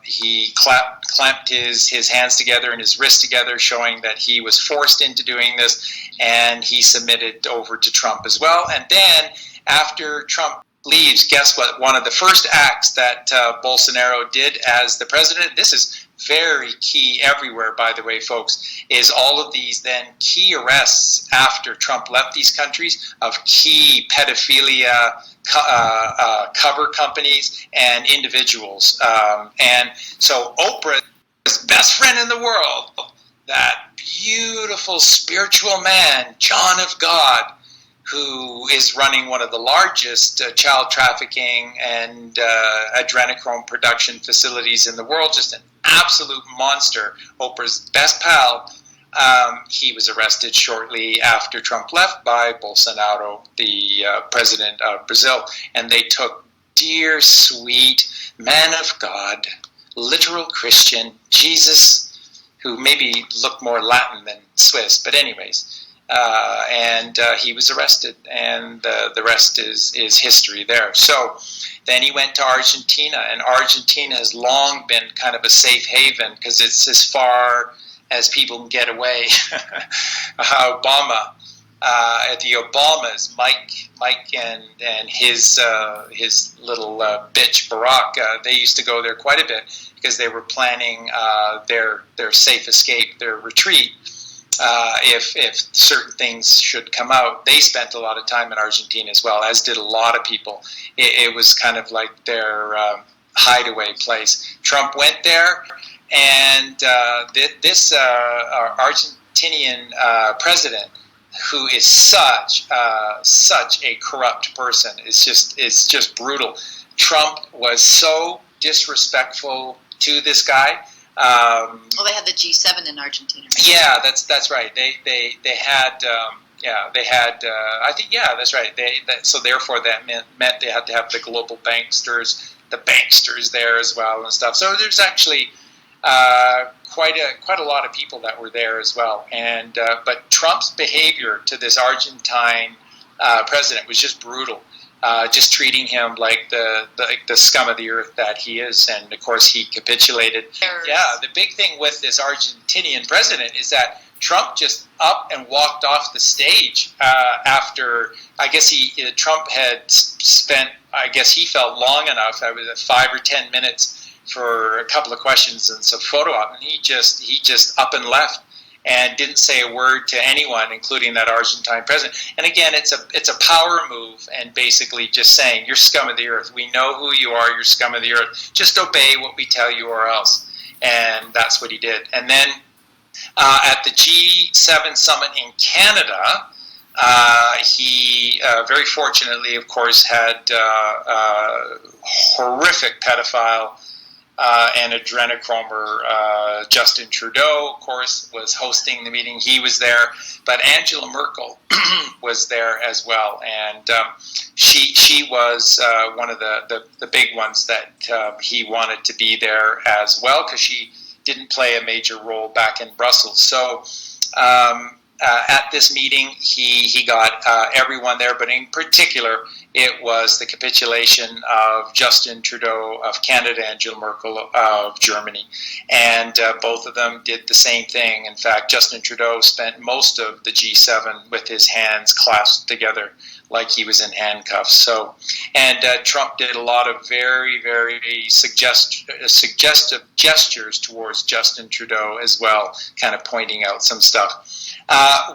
he clamped his hands together and his wrists together, showing that he was forced into doing this, and he submitted over to Trump as well. And then after Trump leaves, guess what? One of the first acts that Bolsonaro did as the president, this is very key everywhere, by the way, folks, is all of these then key arrests after Trump left these countries of key pedophilia cover companies and individuals. And so Oprah's best friend in the world, that beautiful spiritual man, John of God, who is running one of the largest child trafficking and adrenochrome production facilities in the world, just an absolute monster, Oprah's best pal. He was arrested shortly after Trump left by Bolsonaro, the president of Brazil, and they took dear, sweet man of God, literal Christian, Jesus, who maybe looked more Latin than Swiss, but anyways, and he was arrested, and the rest is history there. So then he went to Argentina, and Argentina has long been kind of a safe haven because it's as far as people can get away. Obama, the Obamas, Mike and his little bitch Barack, they used to go there quite a bit because they were planning their safe escape, their retreat. If certain things should come out, they spent a lot of time in Argentina as well, as did a lot of people. It was kind of like their hideaway place. Trump went there, and this Argentinian president, who is such a corrupt person, is just brutal. Trump was so disrespectful to this guy. Well, they had the G7 in Argentina. Right? Yeah, that's right. They had I think that's right. So therefore that meant they had to have the global banksters there as well and stuff. So there's actually quite a lot of people that were there as well. And but Trump's behavior to this Argentine president was just brutal. Just treating him like the scum of the earth that he is, and of course he capitulated. Yeah, the big thing with this Argentinian president is that Trump just up and walked off the stage after, I guess Trump had spent, I guess he felt long enough. I was at 5 or 10 minutes for a couple of questions and some photo op, and he just up and left and didn't say a word to anyone, including that Argentine president. And again, it's a power move, and basically just saying, you're scum of the earth. We know who you are. You're scum of the earth. Just obey what we tell you or else. And that's what he did. And then at the G7 summit in Canada, he very fortunately, of course, had horrific pedophile and adrenochromer Justin Trudeau, of course, was hosting the meeting. He was there, but Angela Merkel was there as well, and she was one of the big ones that he wanted to be there as well, because she didn't play a major role back in Brussels. So at this meeting, he got everyone there, but in particular, it was the capitulation of Justin Trudeau of Canada, Angela Merkel of Germany. And both of them did the same thing. In fact, Justin Trudeau spent most of the G7 with his hands clasped together like he was in handcuffs. So, and Trump did a lot of very, very suggestive gestures towards Justin Trudeau as well, kind of pointing out some stuff.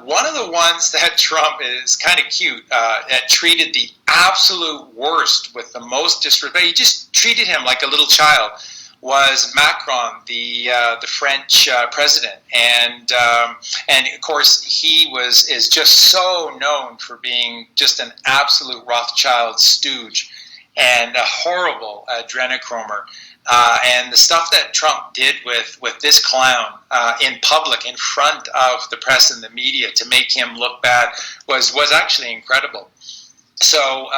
One of the ones that Trump is kind of cute, that treated the absolute worst with the most disrespect, he just treated him like a little child, was Macron, the French president, and of course he is just so known for being just an absolute Rothschild stooge and a horrible adrenochromer. And the stuff that Trump did with this clown in public, in front of the press and the media, to make him look bad was actually incredible. So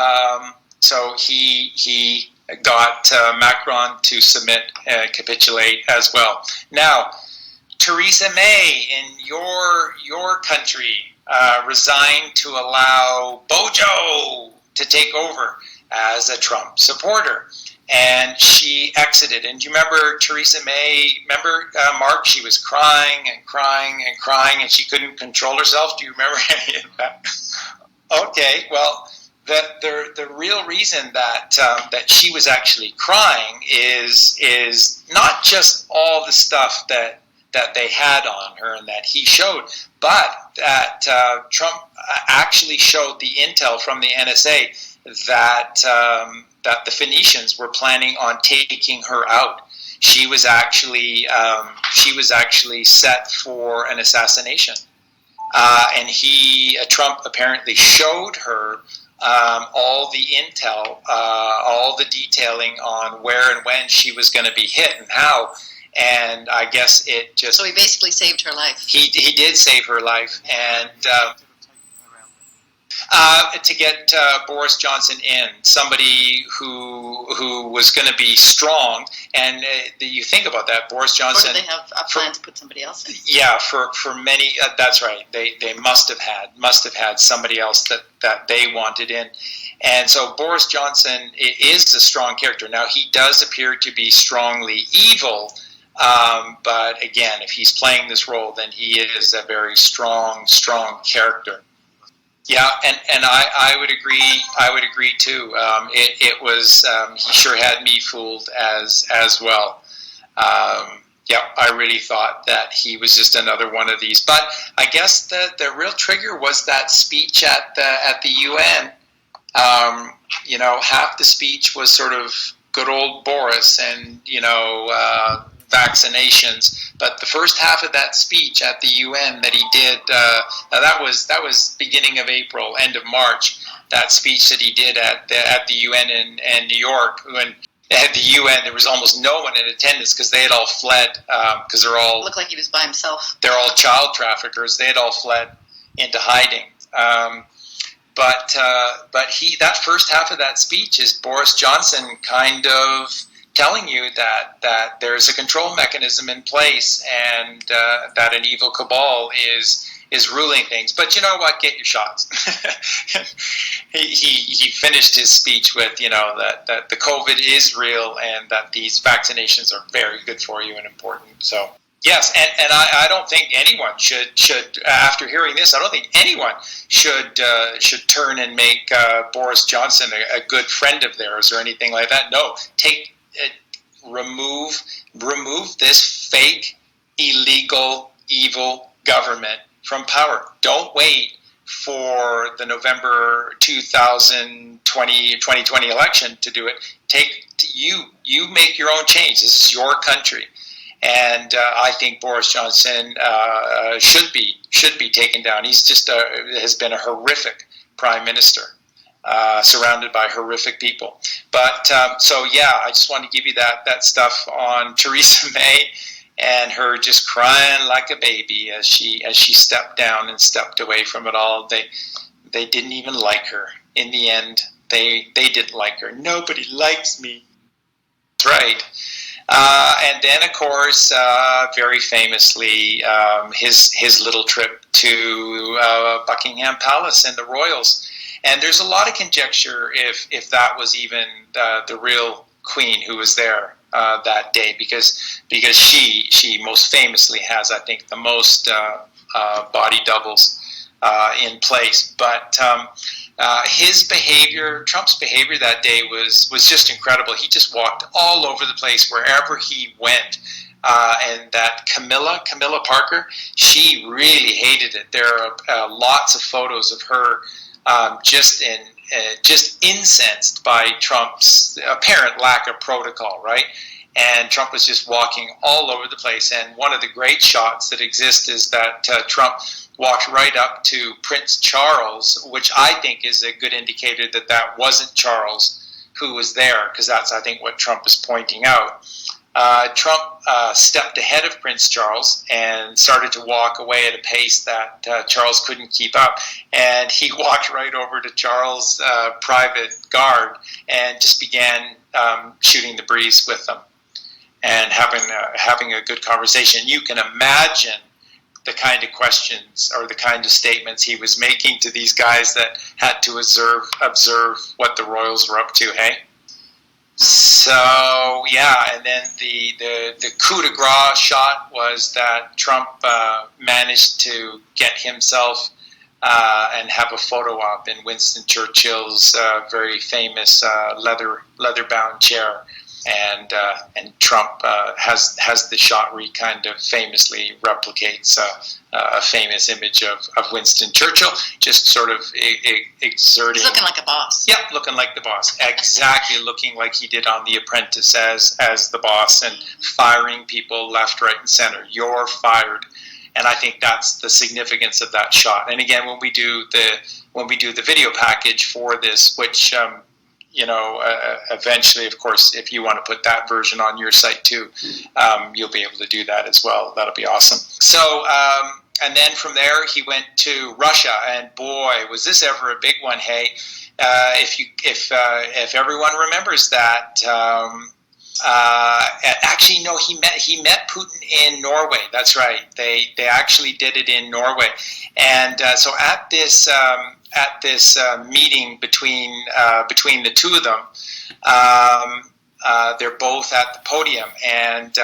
he got Macron to capitulate as well. Now, Theresa May in your country resigned to allow Bojo to take over as a Trump supporter. And she exited. And do you remember Theresa May? Remember, Mark? She was crying and crying and crying, and she couldn't control herself. Do you remember any of that? Okay, well, the real reason that that she was actually crying is not just all the stuff that they had on her and that he showed, but that Trump actually showed the intel from the NSA that that the Phoenicians were planning on taking her out. She was actually set for an assassination, and Trump apparently showed her all the intel, all the detailing on where and when she was going to be hit and how. And I guess it just... So he basically saved her life. He did save her life. And to get Boris Johnson in, somebody who was going to be strong. And you think about that, Boris Johnson... Or did they have a plan to put somebody else in? Yeah, for many... that's right. They must have had somebody else that they wanted in. And so Boris Johnson is a strong character. Now, he does appear to be strongly evil, but again, if he's playing this role, then he is a very strong character. Yeah, and I would agree. I would agree too. It was he sure had me fooled as well. Yeah, I really thought that he was just another one of these. But I guess the real trigger was that speech at the UN. You know, half the speech was sort of good old Boris and, you know, vaccinations. But the first half of that speech at the UN that he did, that was beginning of April, end of March, that speech that he did at the UN in New York. When at the UN, there was almost no one in attendance because they had all fled, because they're all... Looked like he was by himself. They're all child traffickers. They had all fled into hiding. But that first half of that speech is Boris Johnson kind of telling you that there's a control mechanism in place and that an evil cabal is ruling things. But you know what? Get your shots. he finished his speech with, you know, that the COVID is real and that these vaccinations are very good for you and important. So. Yes, and I don't think anyone should after hearing this, I don't think anyone should turn and make Boris Johnson a good friend of theirs or anything like that. No, remove this fake, illegal, evil government from power. Don't wait for the November 2020 election to do it. You make your own change. This is your country. And I think Boris Johnson should be taken down. He's just has been a horrific prime minister, surrounded by horrific people. But so yeah, I just want to give you that stuff on Theresa May and her just crying like a baby as she stepped down and stepped away from it all. They didn't even like her in the end. They didn't like her. Nobody likes me. That's right. And then, of course, very famously, his little trip to Buckingham Palace and the royals. And there's a lot of conjecture if that was even the real queen who was there that day, because she most famously has, I think, the most body doubles in place. But his behavior, Trump's behavior that day was just incredible. He just walked all over the place wherever he went. And that Camilla Parker, she really hated it. There are lots of photos of her just incensed by Trump's apparent lack of protocol, right? And Trump was just walking all over the place. And one of the great shots that exist is that Trump walked right up to Prince Charles, which I think is a good indicator that wasn't Charles who was there, because that's, I think, what Trump is pointing out. Trump stepped ahead of Prince Charles and started to walk away at a pace that Charles couldn't keep up. And he walked right over to Charles' private guard and just began shooting the breeze with them and having a good conversation. You can imagine the kind of questions or the kind of statements he was making to these guys that had to observe what the royals were up to, hey? So, yeah, and then the coup de grace shot was that Trump managed to get himself and have a photo op in Winston Churchill's very famous leather-bound chair. And Trump has the shot where he kind of famously replicates a famous image of Winston Churchill, just sort of exerting. He's looking like a boss. Yep, looking like the boss. Exactly, looking like he did on The Apprentice as the boss, and firing people left, right, and center. You're fired. And I think that's the significance of that shot. And again, when we do the video package for this, which eventually, of course, if you want to put that version on your site too, you'll be able to do that as well. That'll be awesome. So, and then from there, he went to Russia, and boy, was this ever a big one. Hey, if everyone remembers that. Actually, no. He met Putin in Norway. That's right. They actually did it in Norway, and so at this meeting between the two of them, they're both at the podium, and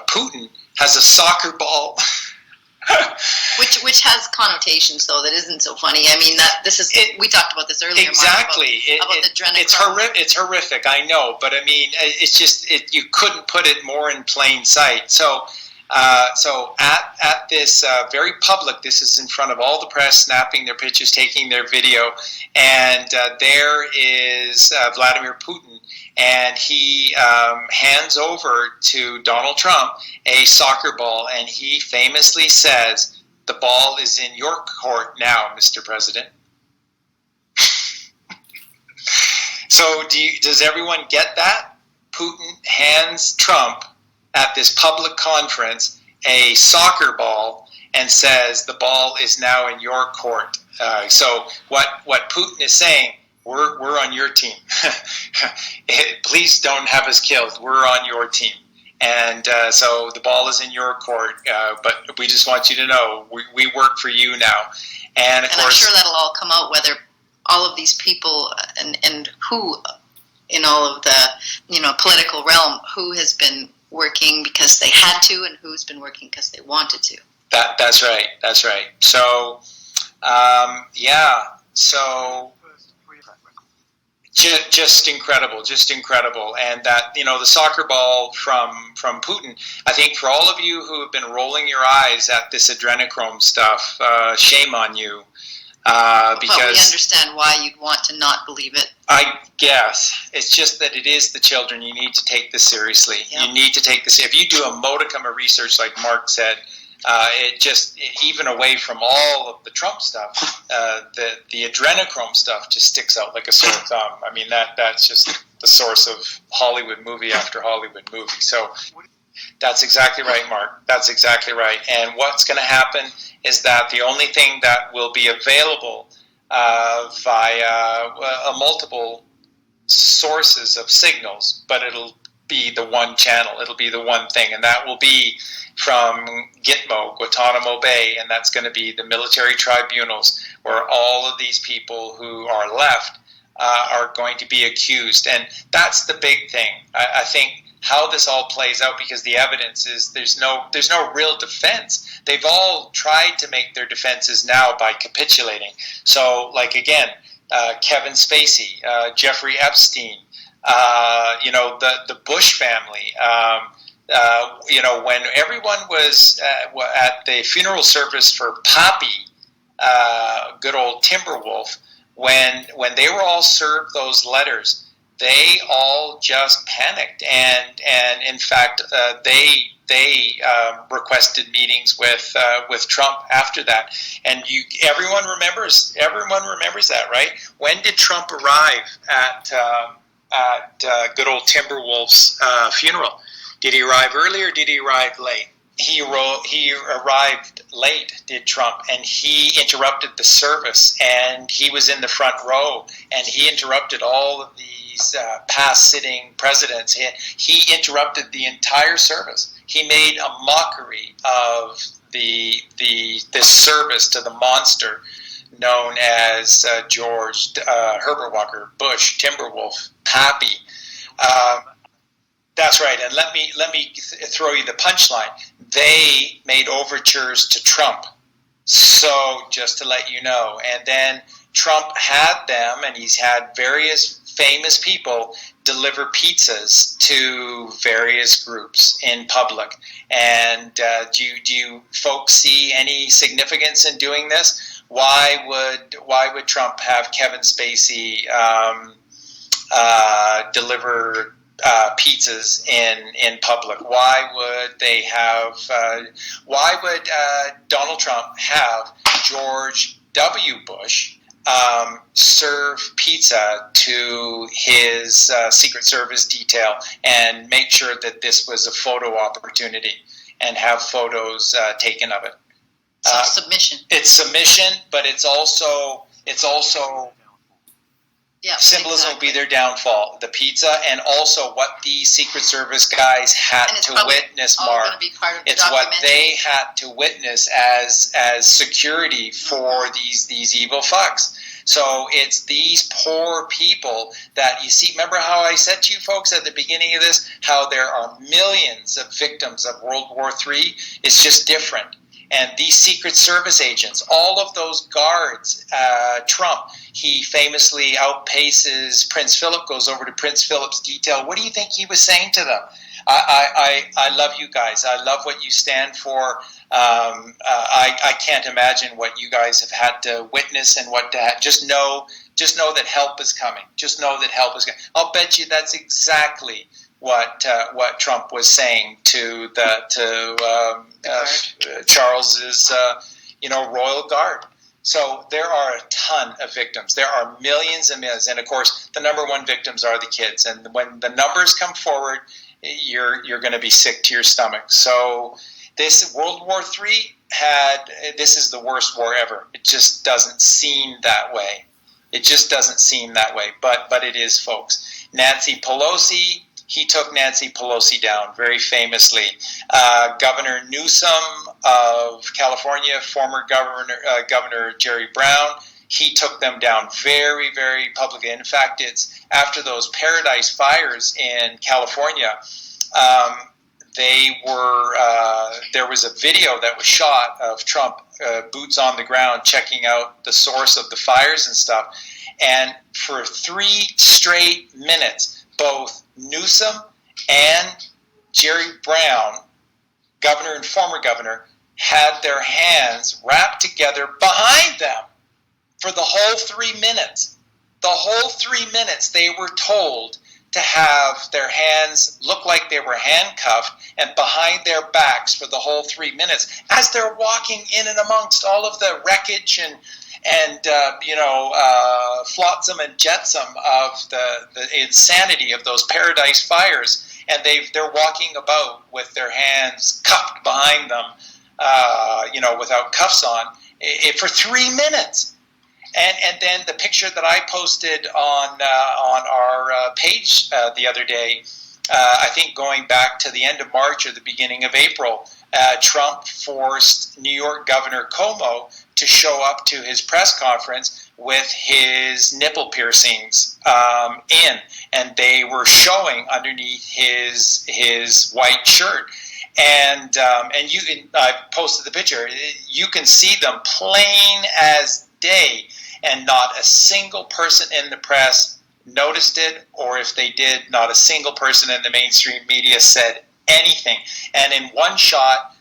Putin has a soccer ball. which has connotations though that isn't so funny. I mean we talked about this earlier. Exactly. Mark, about the adrenochrome. It's horrific. I know, but I mean, it's just you couldn't put it more in plain sight. So at this very public, this is in front of all the press, snapping their pictures, taking their video, and there is Vladimir Putin. And he hands over to Donald Trump a soccer ball, and he famously says, "The ball is in your court now, Mr. President." So does everyone get that? Putin hands Trump at this public conference a soccer ball and says, "The ball is now in your court." So what Putin is saying, we're on your team. Please don't have us killed. We're on your team. And so the ball is in your court, but we just want you to know we work for you now. And of course, I'm sure that'll all come out, whether all of these people and who in all of the political realm, who has been working because they had to and who's been working because they wanted to. That's right. So so just incredible, and that the soccer ball from Putin. I think for all of you who have been rolling your eyes at this adrenochrome stuff, shame on you, because we understand why you'd want to not believe it. I guess it's just that it is the children. You need to take this seriously. Yep. You need to take this. If you do a modicum of research, like Mark said. Even away from all of the Trump stuff, the adrenochrome stuff just sticks out like a sore thumb. I mean, that's just the source of Hollywood movie after Hollywood movie. So that's exactly right, Mark. That's exactly right. And what's going to happen is that the only thing that will be available via multiple sources of signals, but it'll be the one channel. It'll be the one thing, and that will be from Gitmo, Guantanamo Bay, and that's going to be the military tribunals where all of these people who are left are going to be accused. And that's the big thing. I think how this all plays out, because the evidence is there's no real defense. They've all tried to make their defenses now by capitulating. So, like again, Kevin Spacey, Jeffrey Epstein, the Bush family. When everyone was at the funeral service for Poppy, good old Timberwolf, when they were all served those letters, they all just panicked, and in fact, they requested meetings with Trump after that. And everyone remembers that, right? When did Trump arrive at good old Timberwolf's funeral? Did he arrive early or did he arrive late? He arrived late, did Trump, and he interrupted the service, and he was in the front row, and he interrupted all of these past sitting presidents. He interrupted the entire service. He made a mockery of this service to the monster known as George Herbert Walker Bush, Timberwolf, Pappy. That's right, and let me throw you the punchline. They made overtures to Trump So just to let you know. And then Trump had them, and he's had various famous people deliver pizzas to various groups in public. And do you folks see any significance in doing this? Why would Trump have Kevin Spacey deliver pizzas in public? Why would they have? Why would Donald Trump have George W. Bush serve pizza to his Secret Service detail and make sure that this was a photo opportunity and have photos taken of it? Submission. It's submission, but it's also symbolism will be their downfall, the pizza, and also what the Secret Service guys had to witness, Mark. It's what they had to witness as security for these evil fucks. So it's these poor people that you see. Remember how I said to you folks at the beginning of this, how there are millions of victims of World War III? It's just different. And these Secret Service agents, all of those guards, Trump, he famously outpaces Prince Philip, goes over to Prince Philip's detail. What do you think he was saying to them? I love you guys. I love what you stand for. I can't imagine what you guys have had to witness and what to have. Just know that help is coming. Just know that help is coming. I'll bet you that's exactly what Trump was saying to Charles's royal guard. So there are a ton of victims. There are millions and millions, and of course, the number one victims are the kids. And when the numbers come forward, you're going to be sick to your stomach. So this World War III this is the worst war ever. It just doesn't seem that way. It just doesn't seem that way, but it is, folks. Nancy Pelosi. He took Nancy Pelosi down very famously. Governor Newsom of California, former Governor Jerry Brown, he took them down very, very publicly. In fact, it's after those Paradise fires in California, there was a video that was shot of Trump, boots on the ground, checking out the source of the fires and stuff. And for 3 straight minutes, both Newsom and Jerry Brown, governor and former governor, had their hands wrapped together behind them for the whole 3 minutes. The whole 3 minutes they were told to have their hands look like they were handcuffed and behind their backs for the whole 3 minutes as they're walking in and amongst all of the wreckage and flotsam and jetsam of the insanity of those Paradise fires, and they're walking about with their hands cuffed behind them, without cuffs on, for 3 minutes. And then the picture that I posted on our page the other day, I think going back to the end of March or the beginning of April, Trump forced New York Governor Cuomo to show up to his press conference with his nipple piercings and they were showing underneath his white shirt. And I posted the picture. You can see them plain as day, and not a single person in the press noticed it, or if they did, not a single person in the mainstream media said anything. And in one shot,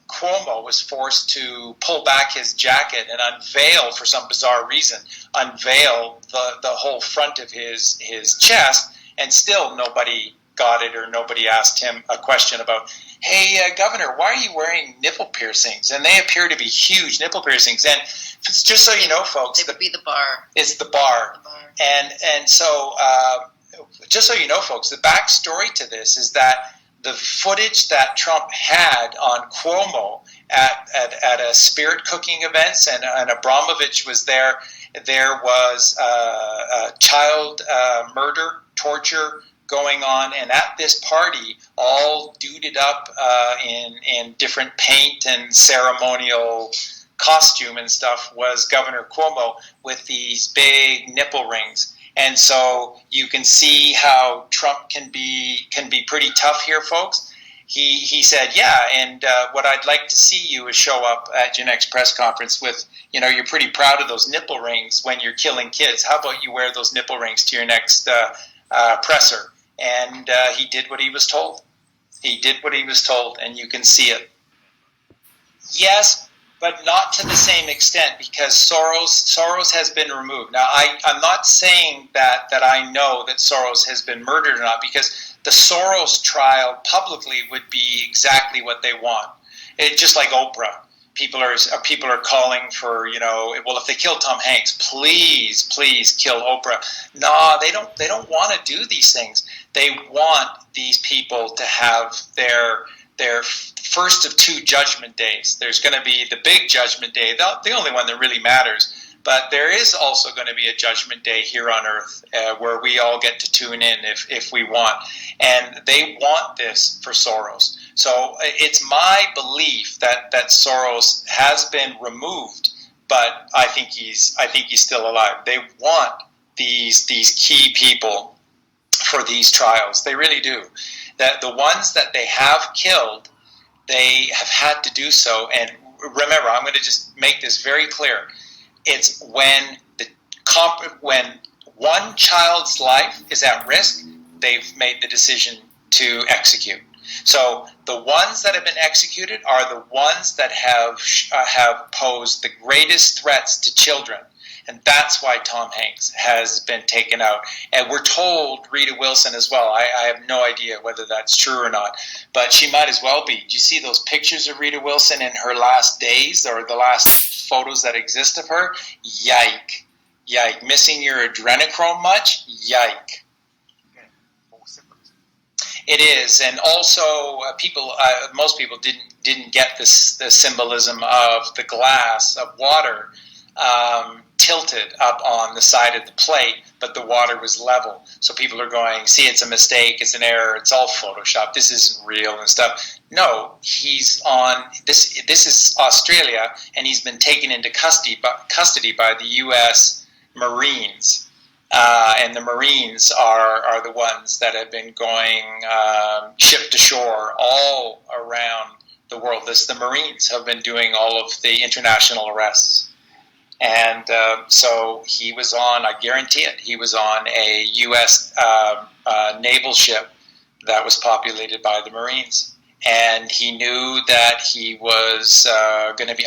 Cuomo was forced to pull back his jacket and unveil, for some bizarre reason, the whole front of his chest, and still nobody got it, or nobody asked him a question about, hey, Governor, why are you wearing nipple piercings? And they appear to be huge nipple piercings. And just so you know, folks, it would be the bar. It's the bar. And so just so you know, folks, the backstory to this is that the footage that Trump had on Cuomo at a spirit cooking events, and Abramovich was there was child murder, torture going on, and at this party, all duded up in different paint and ceremonial costume and stuff, was Governor Cuomo with these big nipple rings. And so you can see how Trump can be pretty tough here, folks. he said, yeah, and what I'd like to see you is show up at your next press conference with, you're pretty proud of those nipple rings when you're killing kids. How about you wear those nipple rings to your next presser? And he did what he was told. He did what he was told, and you can see it. Yes, but not to the same extent, because Soros has been removed. Now, I'm not saying that I know that Soros has been murdered or not, because the Soros trial publicly would be exactly what they want. Just like Oprah. People are calling for, well, if they kill Tom Hanks, please kill Oprah. No, they don't want to do these things. They want these people to have their first of two judgment days. There's going to be the big judgment day, the only one that really matters. But there is also going to be a judgment day here on Earth where we all get to tune in if we want. And they want this for Soros. So it's my belief that Soros has been removed, but I think he's still alive. They want these key people for these trials. They really do. That the ones that they have killed, they have had to do so. And remember, I'm going to just make this very clear. It's when one child's life is at risk, they've made the decision to execute. So the ones that have been executed are the ones that have posed the greatest threats to children. And that's why Tom Hanks has been taken out. And we're told Rita Wilson as well. I have no idea whether that's true or not, but she might as well be. Do you see those pictures of Rita Wilson in her last days, or the last photos that exist of her? Yike. Missing your adrenochrome much? Yike. It is, and also most people didn't get the symbolism of the glass of water tilted up on the side of the plate, but the water was level. So people are going, see, it's a mistake, it's an error, it's all Photoshop, this isn't real and stuff. No, he's on, this is Australia, and he's been taken into custody by the U.S. Marines. And the Marines are the ones that have been going ship to shore all around the world. The Marines have been doing all of the international arrests. And so he was on, I guarantee it, he was on a U.S. Naval ship that was populated by the Marines. And he knew that he was going to be,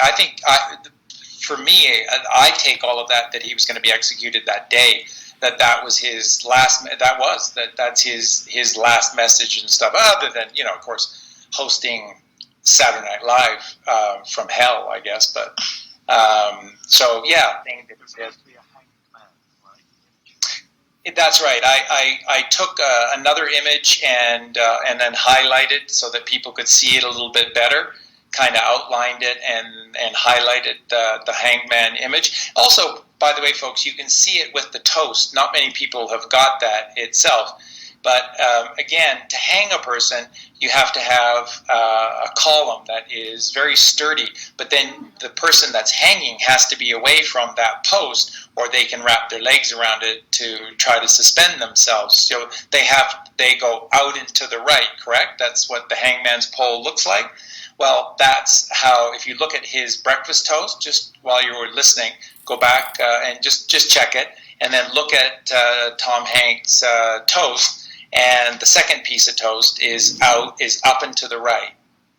for me, I take all of that he was going to be executed that day. That was his last. That's his last message and stuff. Other than, of course, hosting Saturday Night Live from hell, I guess. But so yeah, that's right. I took another image and then highlighted so that people could see it a little bit better. Kind of outlined it and highlighted the hangman image. Also, by the way, folks, you can see it with the toast. Not many people have got that itself. But again, to hang a person, you have to have a column that is very sturdy. But then the person that's hanging has to be away from that post, or they can wrap their legs around it to try to suspend themselves. So they go out and to the right, correct? That's what the hangman's pole looks like. Well, that's how, if you look at his breakfast toast, just while you were listening, go back and just check it, and then look at Tom Hanks' toast, and the second piece of toast is up and to the right,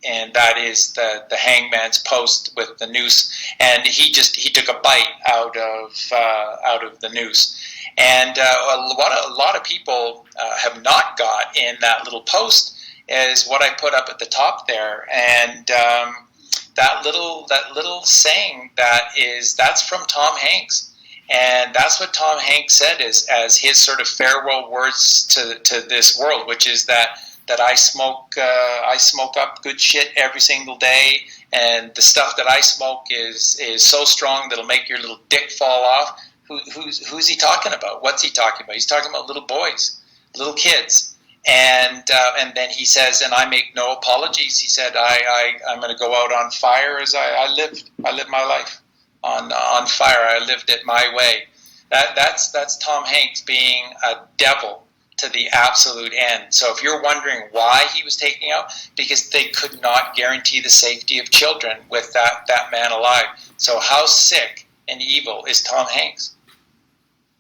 and that is the hangman's post with the noose, and he took a bite out of the noose, and a lot of people have not got in that little post is what I put up at the top there, and that little saying that's from Tom Hanks, and that's what Tom Hanks said as his sort of farewell words to this world, which is that I smoke up good shit every single day, and the stuff that I smoke is so strong that it'll make your little dick fall off. Who's he talking about? What's he talking about? He's talking about little boys, little kids. And then he says, and I make no apologies. He said, I'm going to go out on fire as I lived my life on fire. I lived it my way. That's Tom Hanks being a devil to the absolute end. So if you're wondering why he was taken out, because they could not guarantee the safety of children with that man alive. So how sick and evil is Tom Hanks?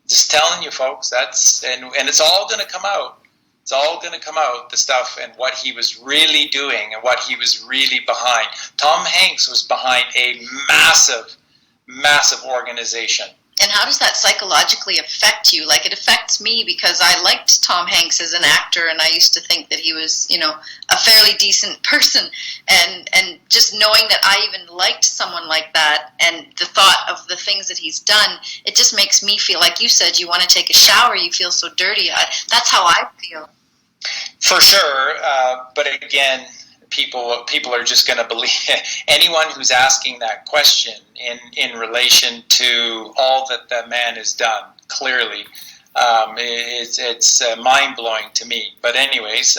Just telling you, folks, and it's all going to come out. It's all going to come out, the stuff and what he was really doing and what he was really behind. Tom Hanks was behind a massive, massive organization. And how does that psychologically affect you? Like, it affects me because I liked Tom Hanks as an actor, and I used to think that he was, a fairly decent person. And just knowing that I even liked someone like that, and the thought of the things that he's done, it just makes me feel, like you said, you want to take a shower, you feel so dirty. That's how I feel. For sure, but again, people are just going to believe anyone who's asking that question in relation to all that the man has done. Clearly, it's mind blowing to me. But anyways,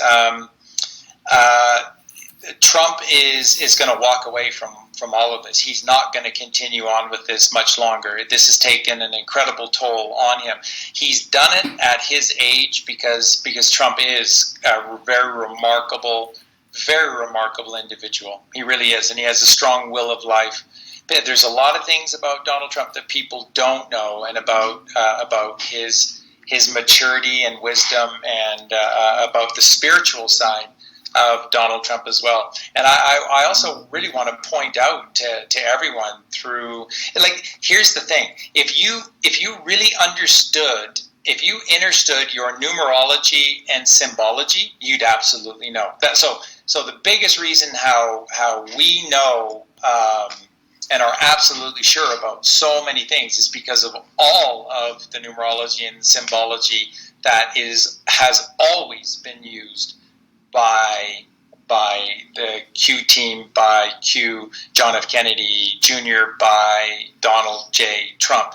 Trump is going to walk away from all of this. He's not going to continue on with this much longer. This has taken an incredible toll on him. He's done it at his age because Trump is a very remarkable individual. He really is, and he has a strong will of life. There's a lot of things about Donald Trump that people don't know, and about his maturity and wisdom, and about the spiritual side of Donald Trump as well. And I also really want to point out to everyone through, like, here's the thing: if you really understood, if you understood your numerology and symbology, you'd absolutely know that. So the biggest reason how we know and are absolutely sure about so many things is because of all of the numerology and symbology that has always been used by the Q team, by Q John F. Kennedy Jr., by Donald J. Trump.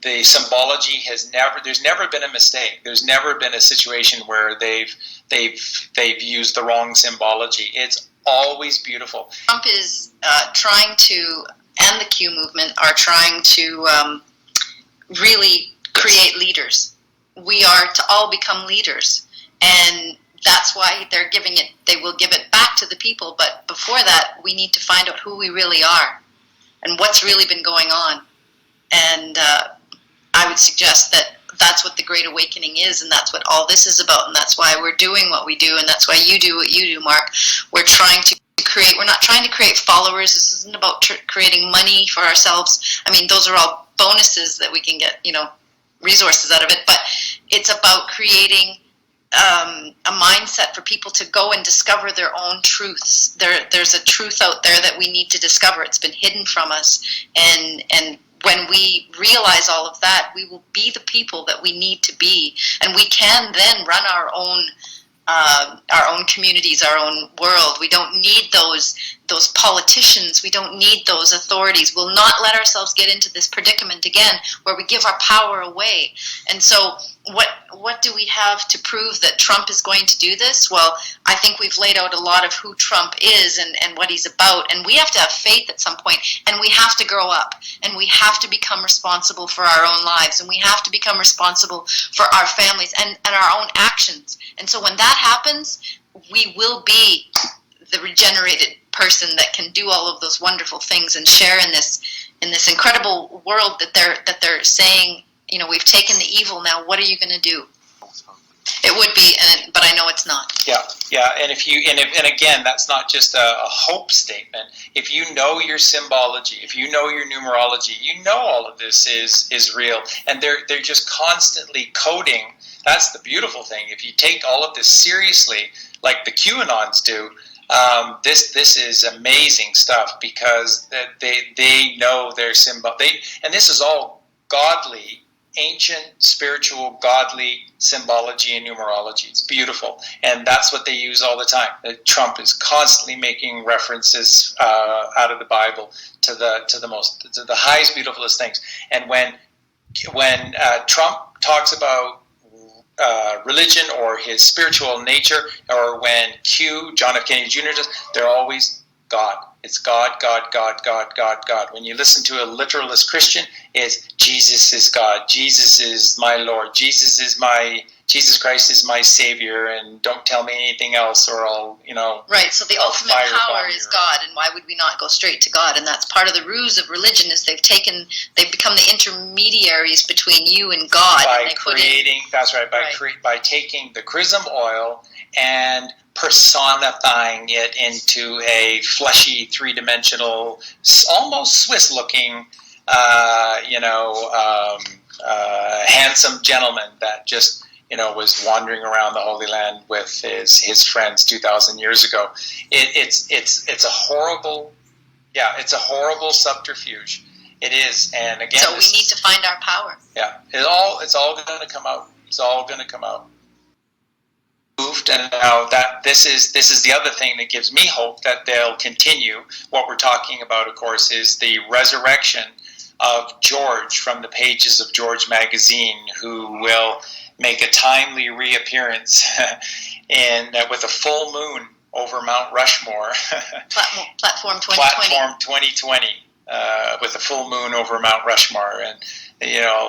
The symbology there's never been a mistake. There's never been a situation where they've used the wrong symbology. It's always beautiful. Trump is trying to, and the Q movement are trying to really create leaders. We are to all become leaders, and that's why they will give it back to the people. But before that, we need to find out who we really are and what's really been going on. And I would suggest that that's what the Great Awakening is, and that's what all this is about, and that's why we're doing what we do, and that's why you do what you do, Mark. We're not trying to create followers. This isn't about creating money for ourselves. I mean, those are all bonuses that we can get, resources out of it, but it's about creating a mindset for people to go and discover their own truths. There's a truth out there that we need to discover. It's been hidden from us, and when we realize all of that, we will be the people that we need to be, and we can then run our own communities, our own world. We don't need those politicians. We don't need those authorities. We'll not let ourselves get into this predicament again where we give our power away. And so what do we have to prove that Trump is going to do this? Well, I think we've laid out a lot of who Trump is and what he's about. And we have to have faith at some point, and we have to grow up, and we have to become responsible for our own lives, and we have to become responsible for our families and our own actions. And so when that happens, we will be the regenerated person that can do all of those wonderful things and share in this incredible world that they're saying, we've taken the evil, now what are you going to do? It would be, but I know it's not. Yeah, and again, that's not just a hope statement. If you know your symbology, if you know your numerology, you know all of this is real, and they're just constantly coding. That's the beautiful thing. If you take all of this seriously, like the QAnons do, this is amazing stuff, because they know their symbol. And this is all godly, ancient, spiritual, godly symbology and numerology. It's beautiful, and that's what they use all the time. Trump is constantly making references out of the Bible to the highest, beautifulest things. And when Trump talks about religion or his spiritual nature, or when John F. Kennedy Jr. does, they're always God. It's God, God, God, God, God, God. When you listen to a literalist Christian, it's Jesus is God. Jesus is my Lord. Jesus is Jesus Christ is my savior, and don't tell me anything else, or I'll, Right, so the I'll ultimate firebomb power is God, and why would we not go straight to God? And that's part of the ruse of religion, is they've become the intermediaries between you and God. By and they creating, that's right, by taking the chrism oil and personifying it into a fleshy, three-dimensional, almost Swiss-looking, handsome gentleman that just, was wandering around the Holy Land with his friends 2,000 years ago. It's a horrible, it's a horrible subterfuge. It is, and again, so we need to find our power. Yeah, it's all going to come out. It's all going to come out. And now that this is the other thing that gives me hope that they'll continue. What we're talking about, of course, is the resurrection of George from the pages of George magazine, who will make a timely reappearance with a full moon over Mount Rushmore. Platform 2020. Platform 2020, with a full moon over Mount Rushmore. And,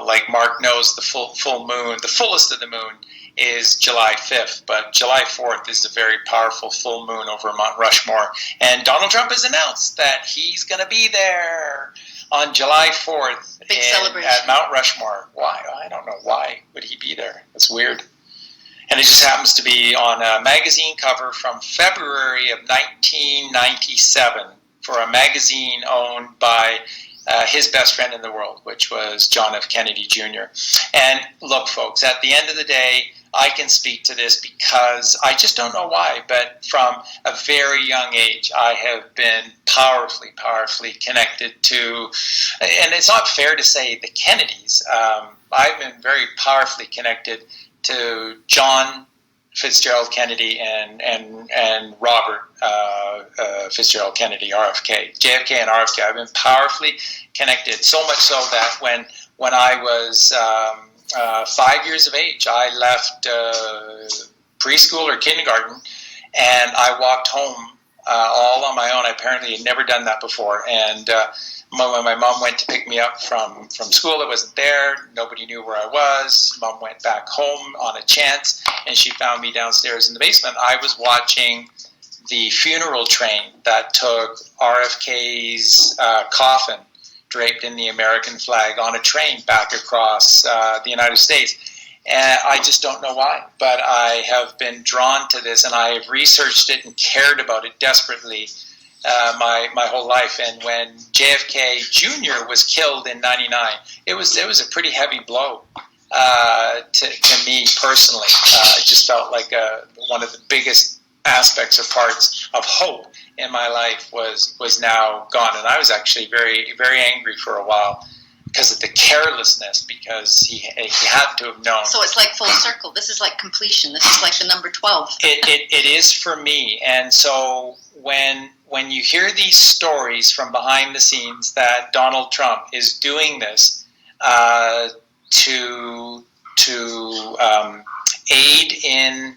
like Mark knows, the full moon, the fullest of the moon, is July 5th, but July 4th is a very powerful full moon over Mount Rushmore. And Donald Trump has announced that he's going to be there on July 4th at Mount Rushmore. Why? I don't know. Why would he be there? That's weird. And it just happens to be on a magazine cover from February of 1997 for a magazine owned by his best friend in the world, which was John F. Kennedy Jr. And look, folks, at the end of the day, I can speak to this because I just don't know why, but from a very young age, I have been powerfully connected to, and it's not fair to say the Kennedys, I've been very powerfully connected to John Fitzgerald Kennedy and Robert Fitzgerald Kennedy, RFK. JFK and RFK, I've been powerfully connected, so much so that when I was 5 years of age, I left preschool or kindergarten, and I walked home all on my own. I apparently had never done that before, and when my mom went to pick me up from school, I wasn't there. Nobody knew where I was. Mom went back home on a chance, and she found me downstairs in the basement. I was watching the funeral train that took RFK's coffin draped in the American flag on a train back across the United States. And I just don't know why, but I have been drawn to this, and I have researched it and cared about it desperately my whole life. And when JFK Jr. was killed in '99, it was a pretty heavy blow to me personally. It just felt like one of the biggest aspects or parts of hope in my life was now gone, and I was actually very, very angry for a while because of the carelessness, because he had to have known. So it's like full circle. This is like completion. This is like the number 12. It is for me. And so when you hear these stories from behind the scenes that Donald Trump is doing this to aid in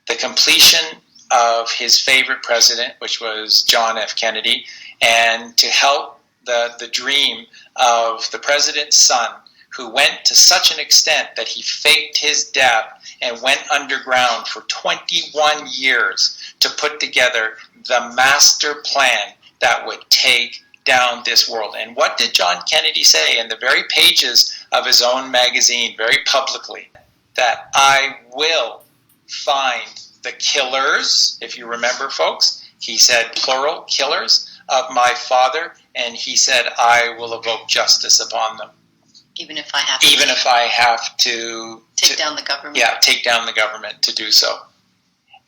the completion of his favorite president, which was John F. Kennedy, and to help the dream of the president's son, who went to such an extent that he faked his death and went underground for 21 years to put together the master plan that would take down this world. And what did John Kennedy say in the very pages of his own magazine, very publicly? That I will find the killers, if you remember, folks, he said plural, killers of my father, and he said I will evoke justice upon them. Even if I have to. Even if I have to take down the government. Yeah, take down the government to do so.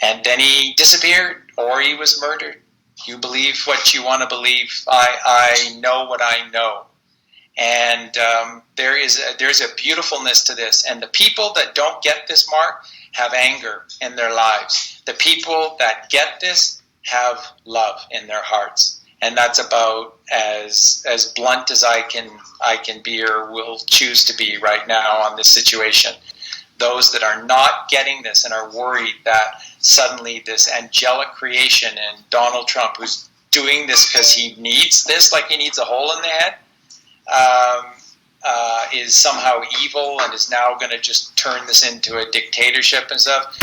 And then he disappeared, or he was murdered. You believe what you want to believe. I know what I know. And there's a beautifulness to this. And the people that don't get this, Mark, have anger in their lives. The people that get this have love in their hearts. And that's about as blunt as I can be or will choose to be right now on this situation. Those that are not getting this and are worried that suddenly this angelic creation and Donald Trump, who's doing this because he needs this, like he needs a hole in the head, is somehow evil and is now going to just turn this into a dictatorship and stuff.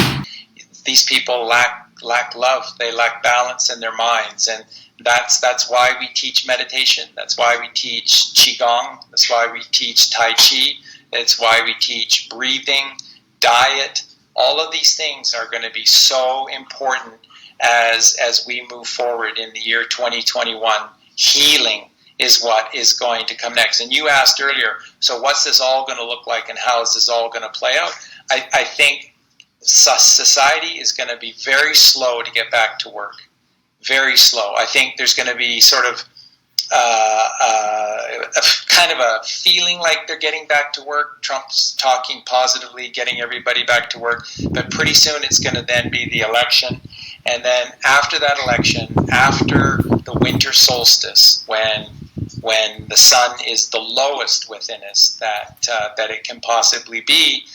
These people lack love. They lack balance in their minds, and that's why we teach meditation. That's why we teach qigong. That's why we teach tai chi. It's why we teach breathing, diet. All of these things are going to be so important as we move forward in the year 2021. Healing is what is going to come next. And you asked earlier, so what's this all going to look like and how is this all going to play out? I think society is going to be very slow to get back to work. Very slow. I think there's going to be sort of kind of a feeling like they're getting back to work. Trump's talking positively, getting everybody back to work. But pretty soon it's going to then be the election. And then after that election, after the winter solstice, when the sun is the lowest within us that it can possibly be,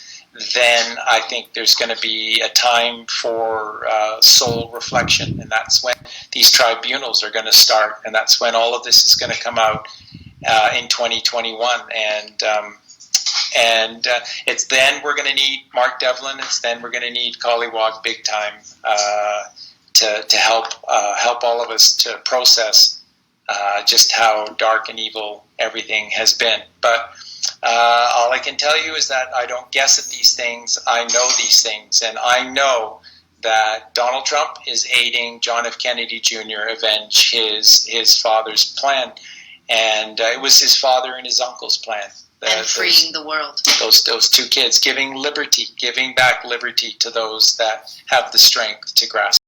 then I think there's going to be a time for soul reflection, and that's when these tribunals are going to start, and that's when all of this is going to come out in 2021, and it's then we're going to need Mark Devlin. It's then we're going to need Collywog big time to help all of us to process just how dark and evil everything has been. But all I can tell you is that I don't guess at these things. I know these things, and I know that Donald Trump is aiding John F. Kennedy Jr. avenge his father's plan, and it was his father and his uncle's plan. And freeing the world. Those two kids, giving back liberty to those that have the strength to grasp.